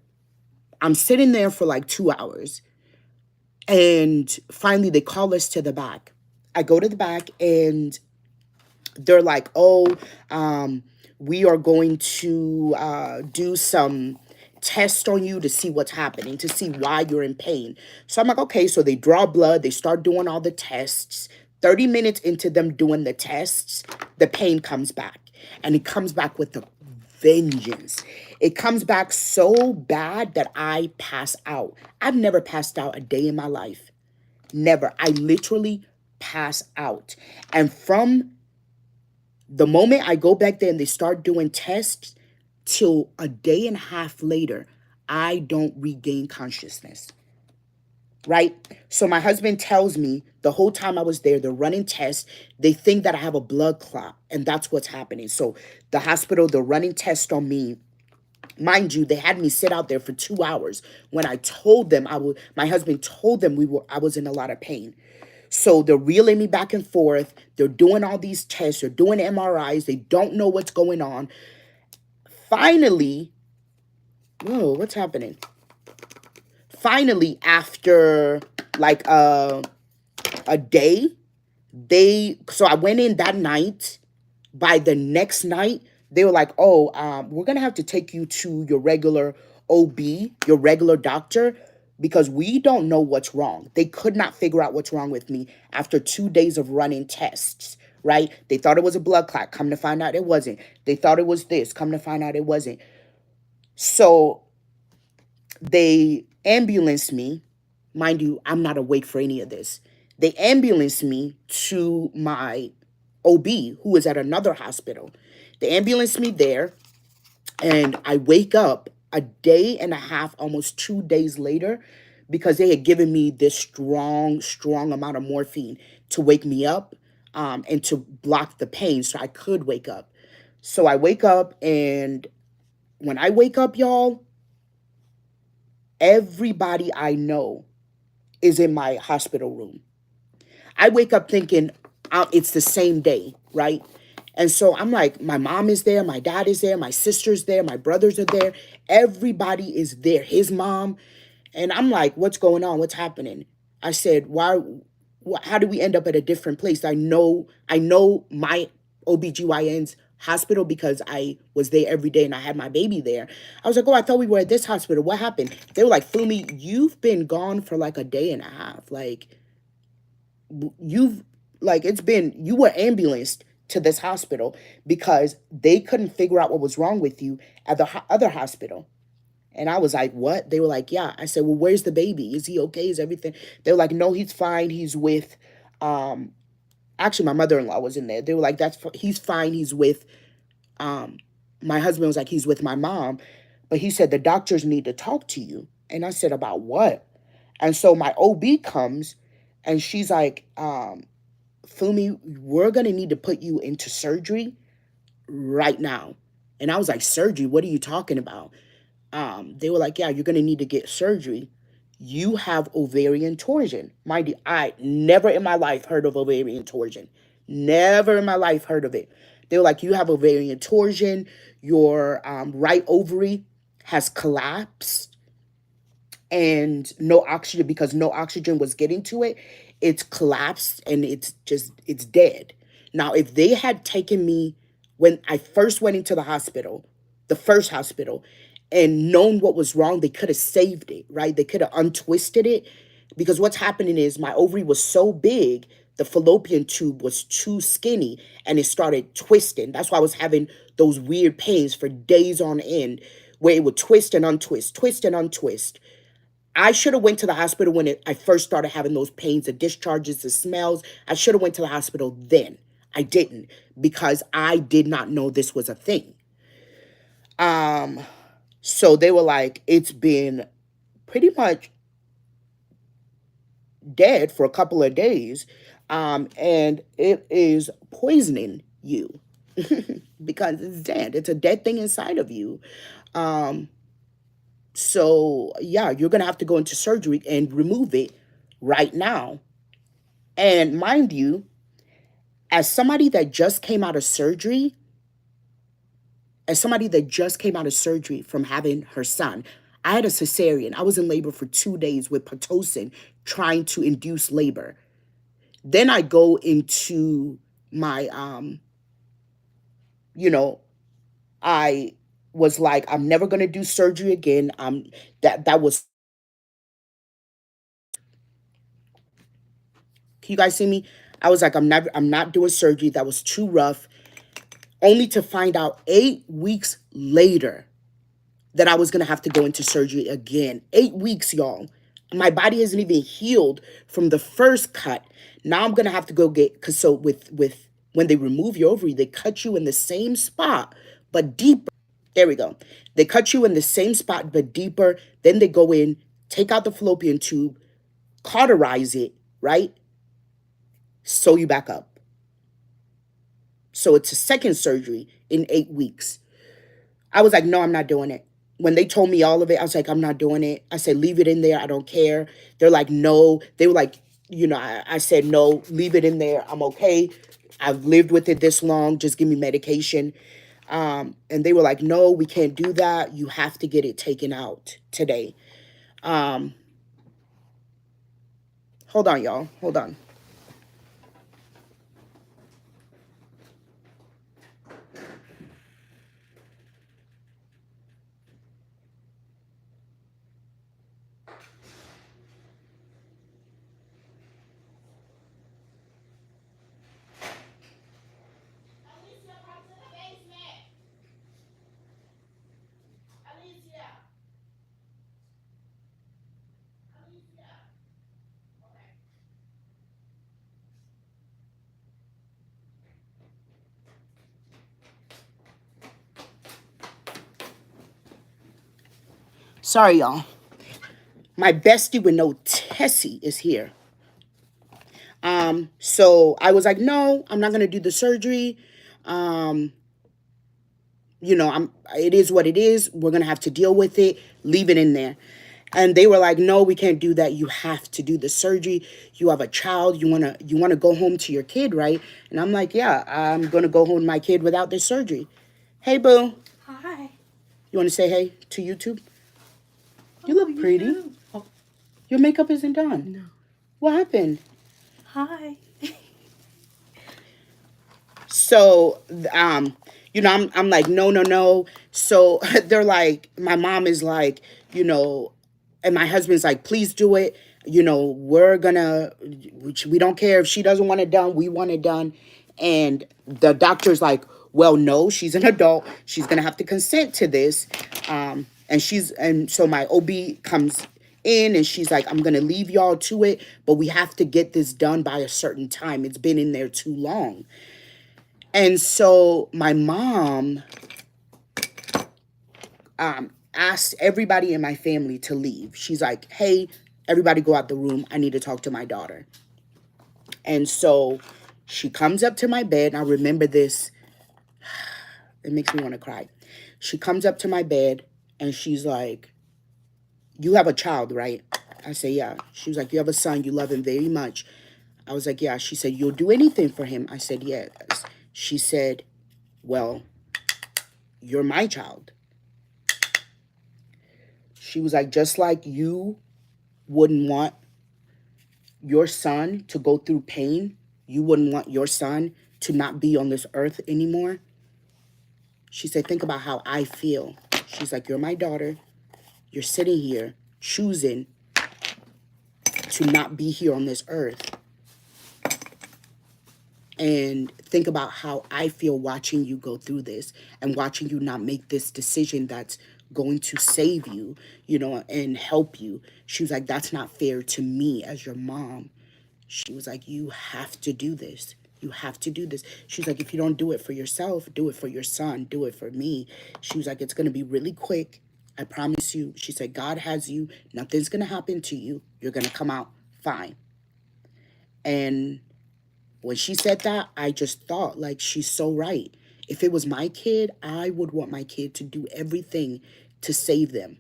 I'm sitting there for like 2 hours. And finally they call us to the back. I go to the back and they're like, oh, we are going to do some test on you to see what's happening, to see why you're in pain. So I'm like, okay. So they draw blood. They start doing all the tests. 30 minutes into them doing the tests, the pain comes back. And it comes back with a vengeance. It comes back so bad that I pass out. I've never passed out a day in my life. Never. I literally pass out. And from the moment I go back there and they start doing tests till a day and a half later, I don't regain consciousness. Right? So my husband tells me the whole time I was there, they're running tests. They think that I have a blood clot, and that's what's happening. So the hospital, they're running tests on me. Mind you, they had me sit out there for 2 hours when I told them my husband told them I was in a lot of pain. So they're reeling me back and forth. They're doing all these tests. They're doing MRIs. They don't know what's going on. Finally, whoa, what's happening? Finally, after like a day, so I went in that night. By the next night, they were like, oh, we're going to have to take you to your regular OB, your regular doctor, because we don't know what's wrong. They could not figure out what's wrong with me after 2 days of running tests, right? They thought it was a blood clot. Come to find out it wasn't. They thought it was this. Come to find out it wasn't. So they ambulanced me. Mind you, I'm not awake for any of this. They ambulanced me to my OB, who is at another hospital. They ambulanced me there, and I wake up a day and a half, almost 2 days later, because they had given me this strong, strong amount of morphine to wake me up, and to block the pain so I could wake up. So I wake up, and when I wake up, y'all, everybody I know is in my hospital room. I wake up thinking it's the same day, right? And so I'm like, my mom is there, my dad is there, my sister's there, my brothers are there. Everybody is there, his mom. And I'm like, what's going on? What's happening? I said, why, how did we end up at a different place? I know my OBGYN's hospital because I was there every day and I had my baby there. I was like, oh, I thought we were at this hospital. What happened? They were like, Fumi, you've been gone for like a day and a half. Like, you've it's been, you were ambulanced to this hospital because they couldn't figure out what was wrong with you at the other hospital. And I was like, what? They were like, yeah. I said, well, where's the baby? Is he okay? Is everything? They were like, no, he's fine. He's with, actually, my mother-in-law was in there. They were like, he's fine. He's with, um, my husband was like, he's with my mom. But he said, the doctors need to talk to you. And I said, about what? And so my OB comes and she's like, Fumi, we're going to need to put you into surgery right now. And I was like, surgery? What are you talking about? They were like, yeah, you're going to need to get surgery. You have ovarian torsion. Mind you, I never in my life heard of ovarian torsion. Never in my life heard of it. They were like, you have ovarian torsion. Your right ovary has collapsed, and no oxygen, because no oxygen was getting to it. It's collapsed and it's dead. Now, if they had taken me when I first went into the hospital, the first hospital, and known what was wrong, they could have saved it, right? They could have untwisted it, because what's happening is my ovary was so big, the fallopian tube was too skinny, and it started twisting. That's why I was having those weird pains for days on end, where it would twist and untwist, twist and untwist. I should have went to the hospital when I first started having those pains, the discharges, the smells. I should have went to the hospital then. I didn't, because I did not know this was a thing. So they were like, it's been pretty much dead for a couple of days, and it is poisoning you because it's dead. It's a dead thing inside of you. So yeah, you're gonna have to go into surgery and remove it right now. And mind you, as somebody that just came out of surgery, as somebody that just came out of surgery from having her son, I had a cesarean. I was in labor for 2 days with Pitocin trying to induce labor. Then I go into my, you know, I was like, I'm never gonna do surgery again. That was. Can you guys see me? I was like, I'm not doing surgery. That was too rough. Only to find out 8 weeks later that I was going to have to go into surgery again. 8 weeks, y'all. My body hasn't even healed from the first cut. Now I'm going to have to go get, because so with when they remove your ovary, they cut you in the same spot, but deeper. There we go. They cut you in the same spot, but deeper. Then they go in, take out the fallopian tube, cauterize it, right? Sew you back up. So it's a second surgery in 8 weeks. I was like, no, I'm not doing it. When they told me all of it, I was like, I'm not doing it. I said, leave it in there. I don't care. They're like, no. They were like, I said, no, leave it in there. I'm okay. I've lived with it this long. Just give me medication. And they were like, no, we can't do that. You have to get it taken out today. Hold on, y'all. Hold on. Sorry, y'all. My bestie with no Tessie is here. So I was like, no, I'm not gonna do the surgery. Um, it is what it is. We're gonna have to deal with it. Leave it in there. And they were like, no, we can't do that. You have to do the surgery. You have a child. You wanna go home to your kid, right? And I'm like, yeah, I'm gonna go home to my kid without this surgery. Hey, boo. Hi. You wanna say hey to YouTube? You look pretty. Oh. Your makeup isn't done. No. What happened? Hi. So, I'm like, no, no, no. So they're like, my mom is like, and my husband's like, please do it. We're gonna, we don't care if she doesn't want it done, we want it done. And the doctor's like, well, no, she's an adult. She's gonna have to consent to this. And so my OB comes in and she's like, I'm gonna leave y'all to it, but we have to get this done by a certain time. It's been in there too long. And so my mom asked everybody in my family to leave. She's like, hey, everybody go out the room. I need to talk to my daughter. And so she comes up to my bed. And I remember this. It makes me want to cry. She comes up to my bed and she's like, you have a child, right? I say, yeah. She was like, you have a son. You love him very much. I was like, yeah. She said, you'll do anything for him. I said, yes. She said, well, you're my child. She was like, just like you wouldn't want your son to go through pain, you wouldn't want your son to not be on this earth anymore. She said, think about how I feel. She's like, you're my daughter. You're sitting here choosing to not be here on this earth. And think about how I feel watching you go through this and watching you not make this decision that's going to save you, and help you. She was like, that's not fair to me as your mom. She was like, you have to do this. You have to do this. She was like, if you don't do it for yourself, do it for your son. Do it for me. She was like, it's going to be really quick. I promise you. She said, God has you. Nothing's going to happen to you. You're going to come out fine. And when she said that, I just thought, like, she's so right. If it was my kid, I would want my kid to do everything to save them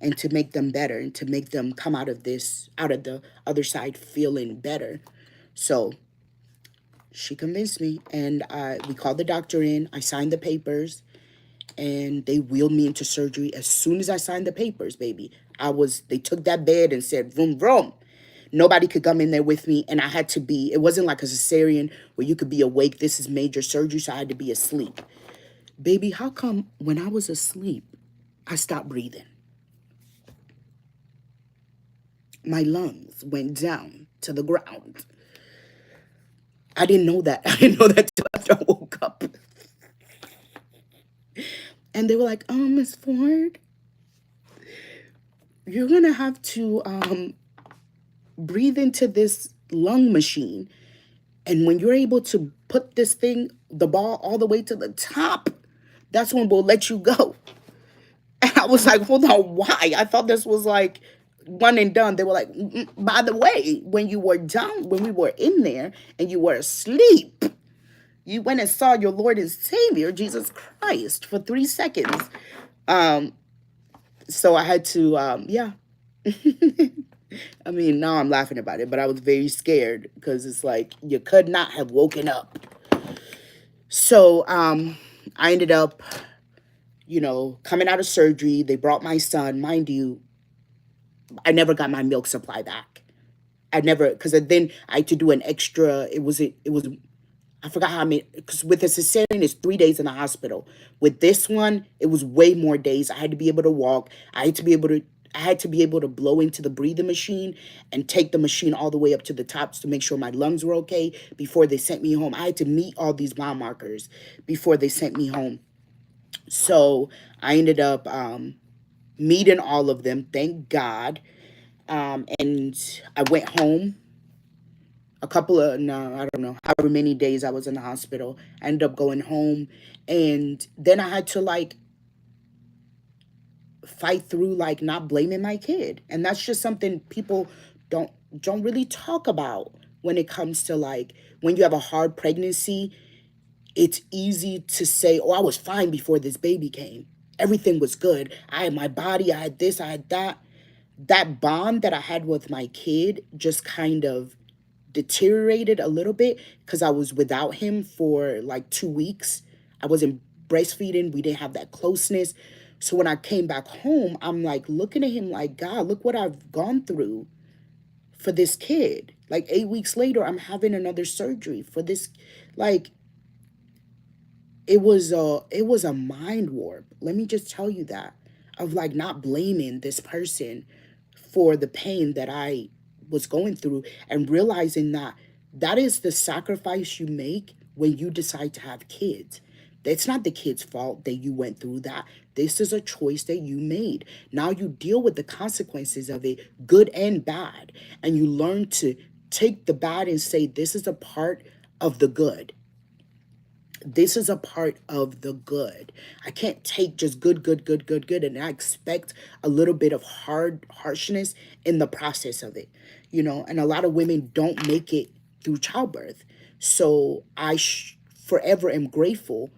and to make them better and to make them come out of the other side feeling better. So she convinced me, and we called the doctor in. I signed the papers, and they wheeled me into surgery. As soon as I signed the papers, baby, they took that bed and said, vroom, vroom. Nobody could come in there with me, and it wasn't like a cesarean where you could be awake. This is major surgery, so I had to be asleep. Baby, how come when I was asleep, I stopped breathing? My lungs went down to the ground. I didn't know that. I didn't know that till after I woke up. And they were like, Miss Ford, you're going to have to breathe into this lung machine. And when you're able to put the ball all the way to the top, that's when we'll let you go. And I was like, hold on, why? I thought this was like one and done. They were like, by the way, when we were in there and you were asleep, you went and saw your Lord and Savior, Jesus Christ, for 3 seconds. So I had to, yeah. I mean, now I'm laughing about it, but I was very scared because it's like, you could not have woken up. So I ended up, coming out of surgery. They brought my son. Mind you, I never got my milk supply back. Because then I had to do an extra, I forgot how many, because with a cesarean, it's 3 days in the hospital. With this one, it was way more days. I had to be able to walk. I had to be able to blow into the breathing machine and take the machine all the way up to the tops to make sure my lungs were okay before they sent me home. I had to meet all these mile markers before they sent me home. So I ended up meeting all of them, thank God. And I went home I don't know, however many days I was in the hospital. I ended up going home. And then I had to fight through like not blaming my kid. And that's just something people don't don't really talk about when it comes to like when you have a hard pregnancy. It's easy to say, "Oh, I was fine before this baby came. Everything was good. I had my body, I had this, I had that." That bond that I had with my kid just kind of deteriorated a little bit because I was without him for like 2 weeks. I wasn't breastfeeding. We didn't have that closeness. So when I came back home, I'm like looking at him like, God, look what I've gone through for this kid. Like 8 weeks later, I'm having another surgery for this. Like it was a mind warp. Let me just tell you that, of like not blaming this person for the pain that I was going through, and realizing that that is the sacrifice you make when you decide to have kids. It's not the kid's fault that you went through that. This is a choice that you made. Now you deal with the consequences of it, good and bad, and you learn to take the bad and say, this is a part of the good. This is a part of the good. I can't take just good, good, good, good, good, and I expect a little bit of harshness in the process of it, And a lot of women don't make it through childbirth. So forever am grateful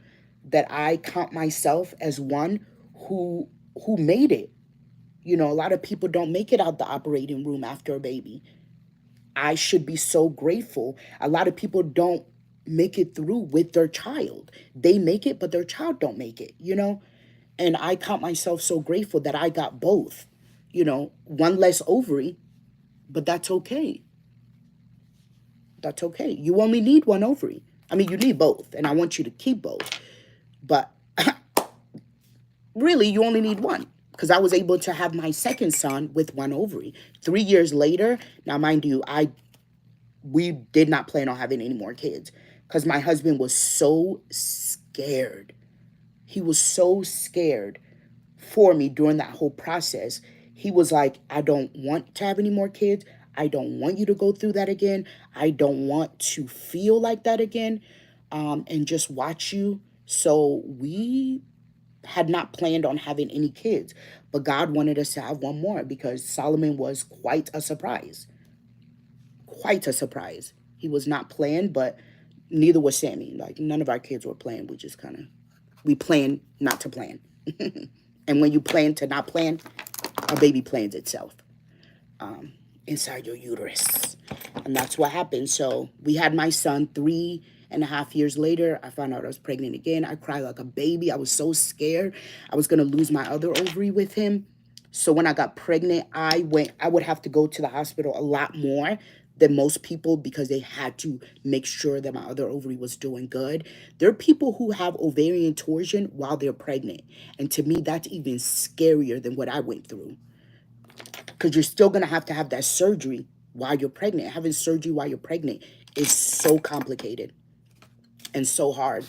that I count myself as one who who made it. A lot of people don't make it out the operating room after a baby. I should be so grateful. A lot of people don't make it through with their child. They make it, but their child don't make it. And I count myself so grateful that I got both. One less ovary, but that's okay. That's okay. You only need one ovary. I mean, you need both, and I want you to keep both. But really, you only need one, because I was able to have my second son with one ovary. 3 years later, now mind you, we did not plan on having any more kids because my husband was so scared. He was so scared for me during that whole process. He was like, I don't want to have any more kids. I don't want you to go through that again. I don't want to feel like that again, and just watch you. So we had not planned on having any kids, but God wanted us to have one more because Solomon was quite a surprise. Quite a surprise. He was not planned, but neither was Sammy. Like none of our kids were planned. We just we planned not to plan. And when you plan to not plan, a baby plans itself inside your uterus. And that's what happened. So we had my son 3.5 years later. I found out I was pregnant again. I cried like a baby. I was so scared I was going to lose my other ovary with him. So when I got pregnant, I would have to go to the hospital a lot more than most people because they had to make sure that my other ovary was doing good. There are people who have ovarian torsion while they're pregnant. And to me, that's even scarier than what I went through. Because you're still going to have that surgery while you're pregnant. Having surgery while you're pregnant is so complicated and so hard.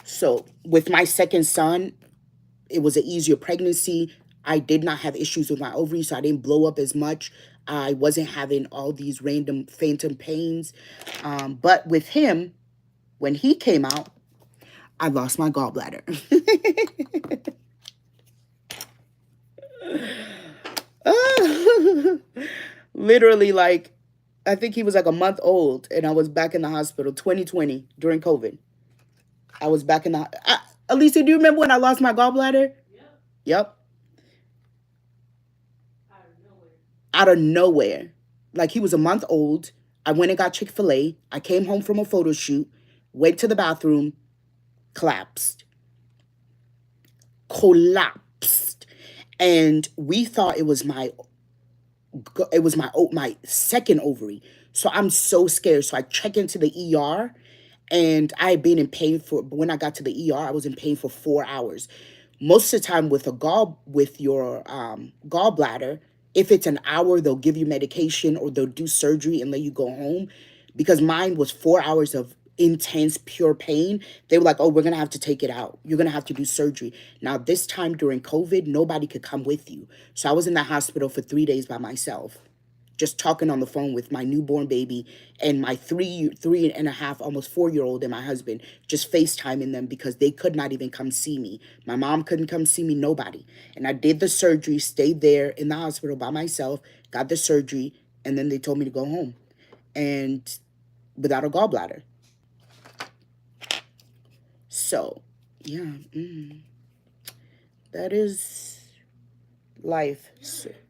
So with my second son, it was an easier pregnancy. I did not have issues with my ovaries, so I didn't blow up as much. I wasn't having all these random phantom pains. But with him, when he came out, I lost my gallbladder. Literally, like, I think he was like a month old, and I was back in the hospital, 2020, during COVID. I was back in the... Alicia, do you remember when I lost my gallbladder? Yep. Out of nowhere. Like, he was a month old. I went and got Chick-fil-A. I came home from a photo shoot, went to the bathroom, collapsed. And we thought it was my second ovary. So I'm so scared. So I check into the ER, and I had been in pain when I got to the ER, I was in pain for 4 hours. Most of the time with your gallbladder, if it's an hour, they'll give you medication or they'll do surgery and let you go home. Because mine was 4 hours of intense, pure pain. They were like, oh, we're going to have to take it out. You're going to have to do surgery. Now, this time during COVID, nobody could come with you. So I was in the hospital for 3 days by myself, just talking on the phone with my newborn baby and my three and a half, almost 4 year old, and my husband, just FaceTiming them because they could not even come see me. My mom couldn't come see me, nobody. And I did the surgery, stayed there in the hospital by myself, got the surgery, and then they told me to go home. And without a gallbladder. So, yeah, that is life.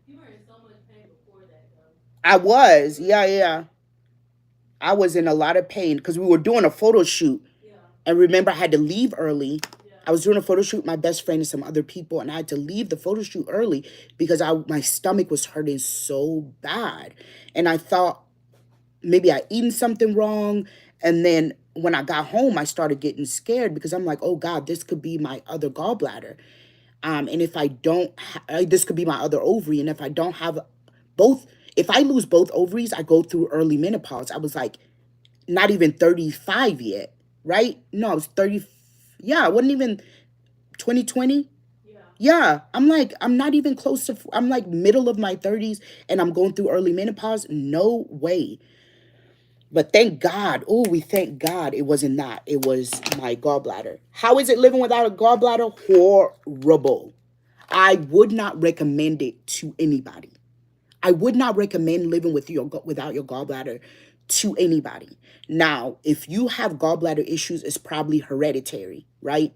You were in so much pain before that, though. I was, yeah. I was in a lot of pain because we were doing a photo shoot. Yeah. And remember, I had to leave early. Yeah. I was doing a photo shoot with my best friend and some other people, and I had to leave the photo shoot early because my stomach was hurting so bad. And I thought maybe I eaten something wrong. And then when I got home, I started getting scared because I'm like, oh God, this could be my other gallbladder. And if I don't, this could be my other ovary. And if I don't have both, if I lose both ovaries, I go through early menopause. I was like, not even 35 yet, right? No, I was 30. Yeah, I wasn't even 2020. Yeah, I'm like, I'm not even close to, I'm like middle of my 30s and I'm going through early menopause. No way. But thank God, oh, we thank God it wasn't that. It was my gallbladder. How is it living without a gallbladder? Horrible. I would not recommend it to anybody. I would not recommend living without your gallbladder to anybody. Now, if you have gallbladder issues, it's probably hereditary, right?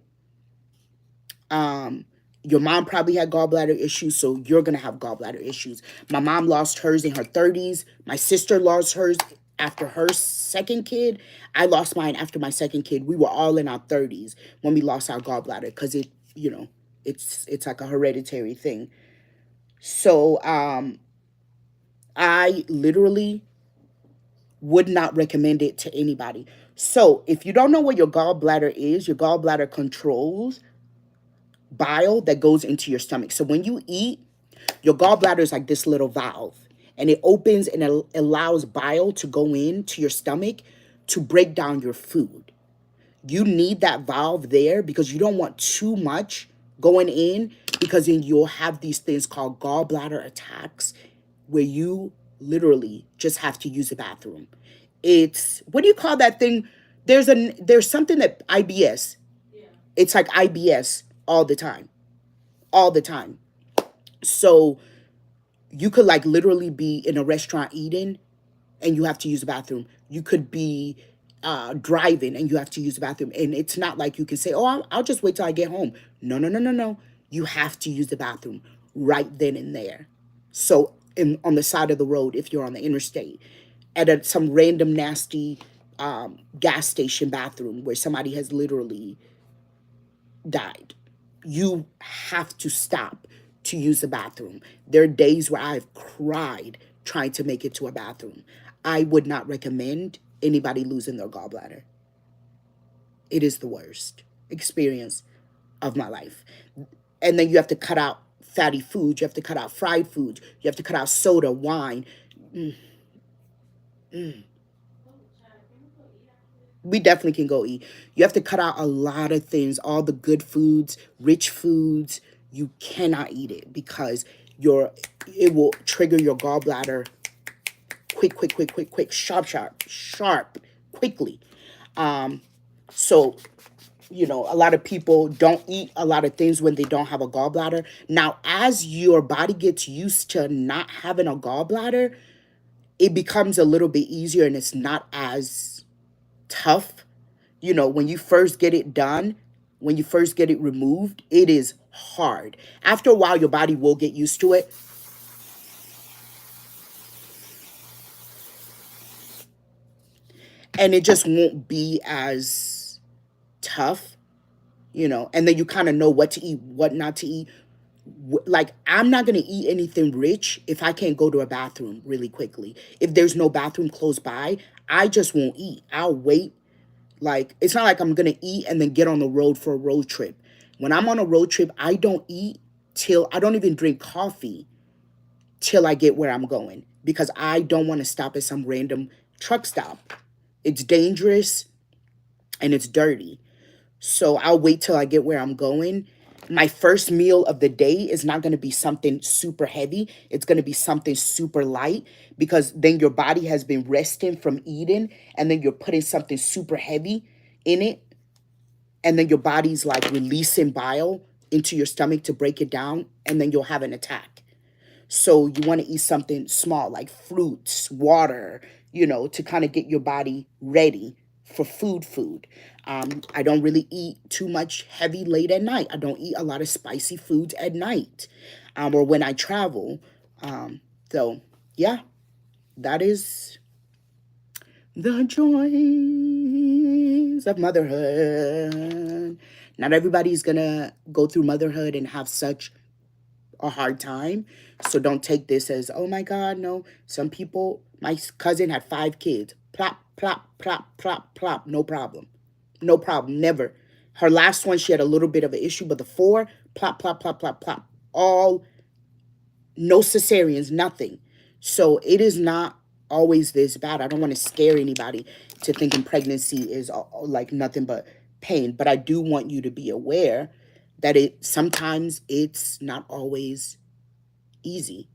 Your mom probably had gallbladder issues, so you're gonna have gallbladder issues. My mom lost hers in her 30s. My sister lost hers after her second kid. I lost mine after my second kid. We were all in our 30s when we lost our gallbladder because it's like a hereditary thing. So I literally would not recommend it to anybody. So if you don't know what your gallbladder is, your gallbladder controls bile that goes into your stomach. So when you eat, your gallbladder is like this little valve, and it opens and it allows bile to go into your stomach to break down your food. You need that valve there because you don't want too much going in, because then you'll have these things called gallbladder attacks where you literally just have to use the bathroom. It's, what do you call that thing? There's something that IBS. Yeah. It's like IBS all the time. All the time. So you could like literally be in a restaurant eating and you have to use the bathroom. You could be driving and you have to use the bathroom. And it's not like you can say, oh, I'll just wait till I get home. No, no, no, no, no. You have to use the bathroom right then and there. So on the side of the road, if you're on the interstate, at some random nasty gas station bathroom where somebody has literally died, you have to stop to use the bathroom. There are days where I've cried trying to make it to a bathroom. I would not recommend anybody losing their gallbladder. It is the worst experience of my life. And then you have to cut out fatty foods. You have to cut out fried foods. You have to cut out soda, wine. We definitely can go eat. You have to cut out a lot of things, all the good foods, rich foods. You cannot eat it because it will trigger your gallbladder quick, sharp, quickly. So, a lot of people don't eat a lot of things when they don't have a gallbladder. Now, as your body gets used to not having a gallbladder, it becomes a little bit easier and it's not as tough. When you first get it done, when you first get it removed, it is hard. After a while, your body will get used to it. And it just won't be as tough, and then you kind of know what to eat, what not to eat. Like, I'm not going to eat anything rich if I can't go to a bathroom really quickly. If there's no bathroom close by, I just won't eat. I'll wait. Like, it's not like I'm going to eat and then get on the road for a road trip. When I'm on a road trip, I don't eat I don't even drink coffee till I get where I'm going, because I don't want to stop at some random truck stop. It's dangerous and it's dirty. So I'll wait till I get where I'm going. My first meal of the day is not going to be something super heavy. It's going to be something super light, because then your body has been resting from eating, and then you're putting something super heavy in it, and then your body's like releasing bile into your stomach to break it down, and then you'll have an attack. So you want to eat something small like fruits, water, to kind of get your body ready for food. I don't really eat too much heavy late at night. I don't eat a lot of spicy foods at night, or when I travel. So yeah, that is the joys of motherhood. Not everybody's gonna go through motherhood and have such a hard time. So don't take this as, oh my God, no. Some people, my cousin had 5 kids. Plop, plop, plop, plop, plop. No problem. No problem. Never. Her last one, she had a little bit of an issue, but the 4, plop, plop, plop, plop, plop. All, no cesareans, nothing. So it is not always this bad. I don't want to scare anybody to thinking pregnancy is like nothing but pain. But I do want you to be aware that sometimes it's not always easy.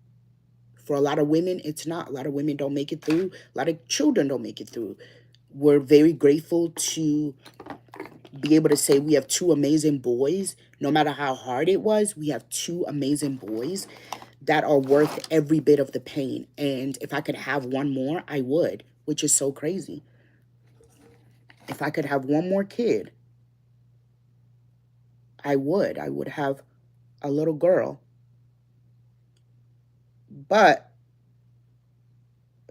For a lot of women, it's not. A lot of women don't make it through. A lot of children don't make it through. We're very grateful to be able to say we have 2 amazing boys. No matter how hard it was, we have 2 amazing boys that are worth every bit of the pain. And if I could have one more, I would, which is so crazy. If I could have one more kid, I would. I would have a little girl. But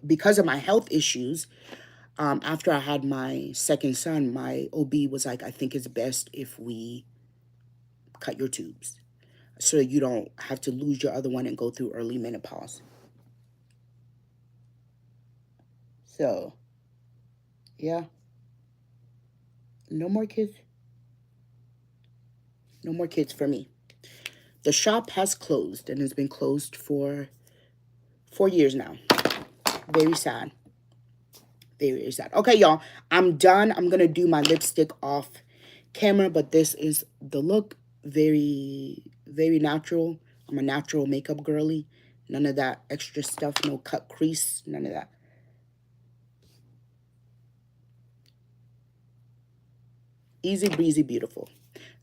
because of my health issues, after I had my second son, my OB was like, I think it's best if we cut your tubes so you don't have to lose your other one and go through early menopause. So, yeah, no more kids. No more kids for me. The shop has closed and has been closed for 4 years now. Very sad. Very, very sad. Okay, y'all, I'm done. I'm going to do my lipstick off camera, but this is the look. Very, very natural. I'm a natural makeup girly. None of that extra stuff. No cut crease. None of that. Easy breezy, beautiful.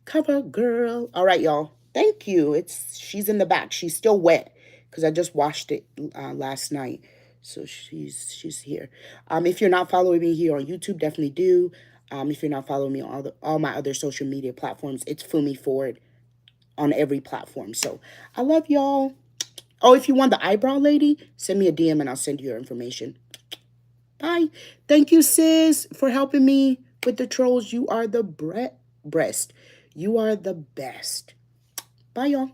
Cover girl. All right, y'all. Thank you. She's in the back. She's still wet because I just washed it last night. So she's here. If you're not following me here on YouTube, definitely do. If you're not following me on all my other social media platforms, it's Fumi Ford on every platform. So I love y'all. Oh, if you want the eyebrow lady, send me a DM and I'll send you your information. Bye. Thank you, sis, for helping me with the trolls. You are the breast. You are the best. Bye, y'all.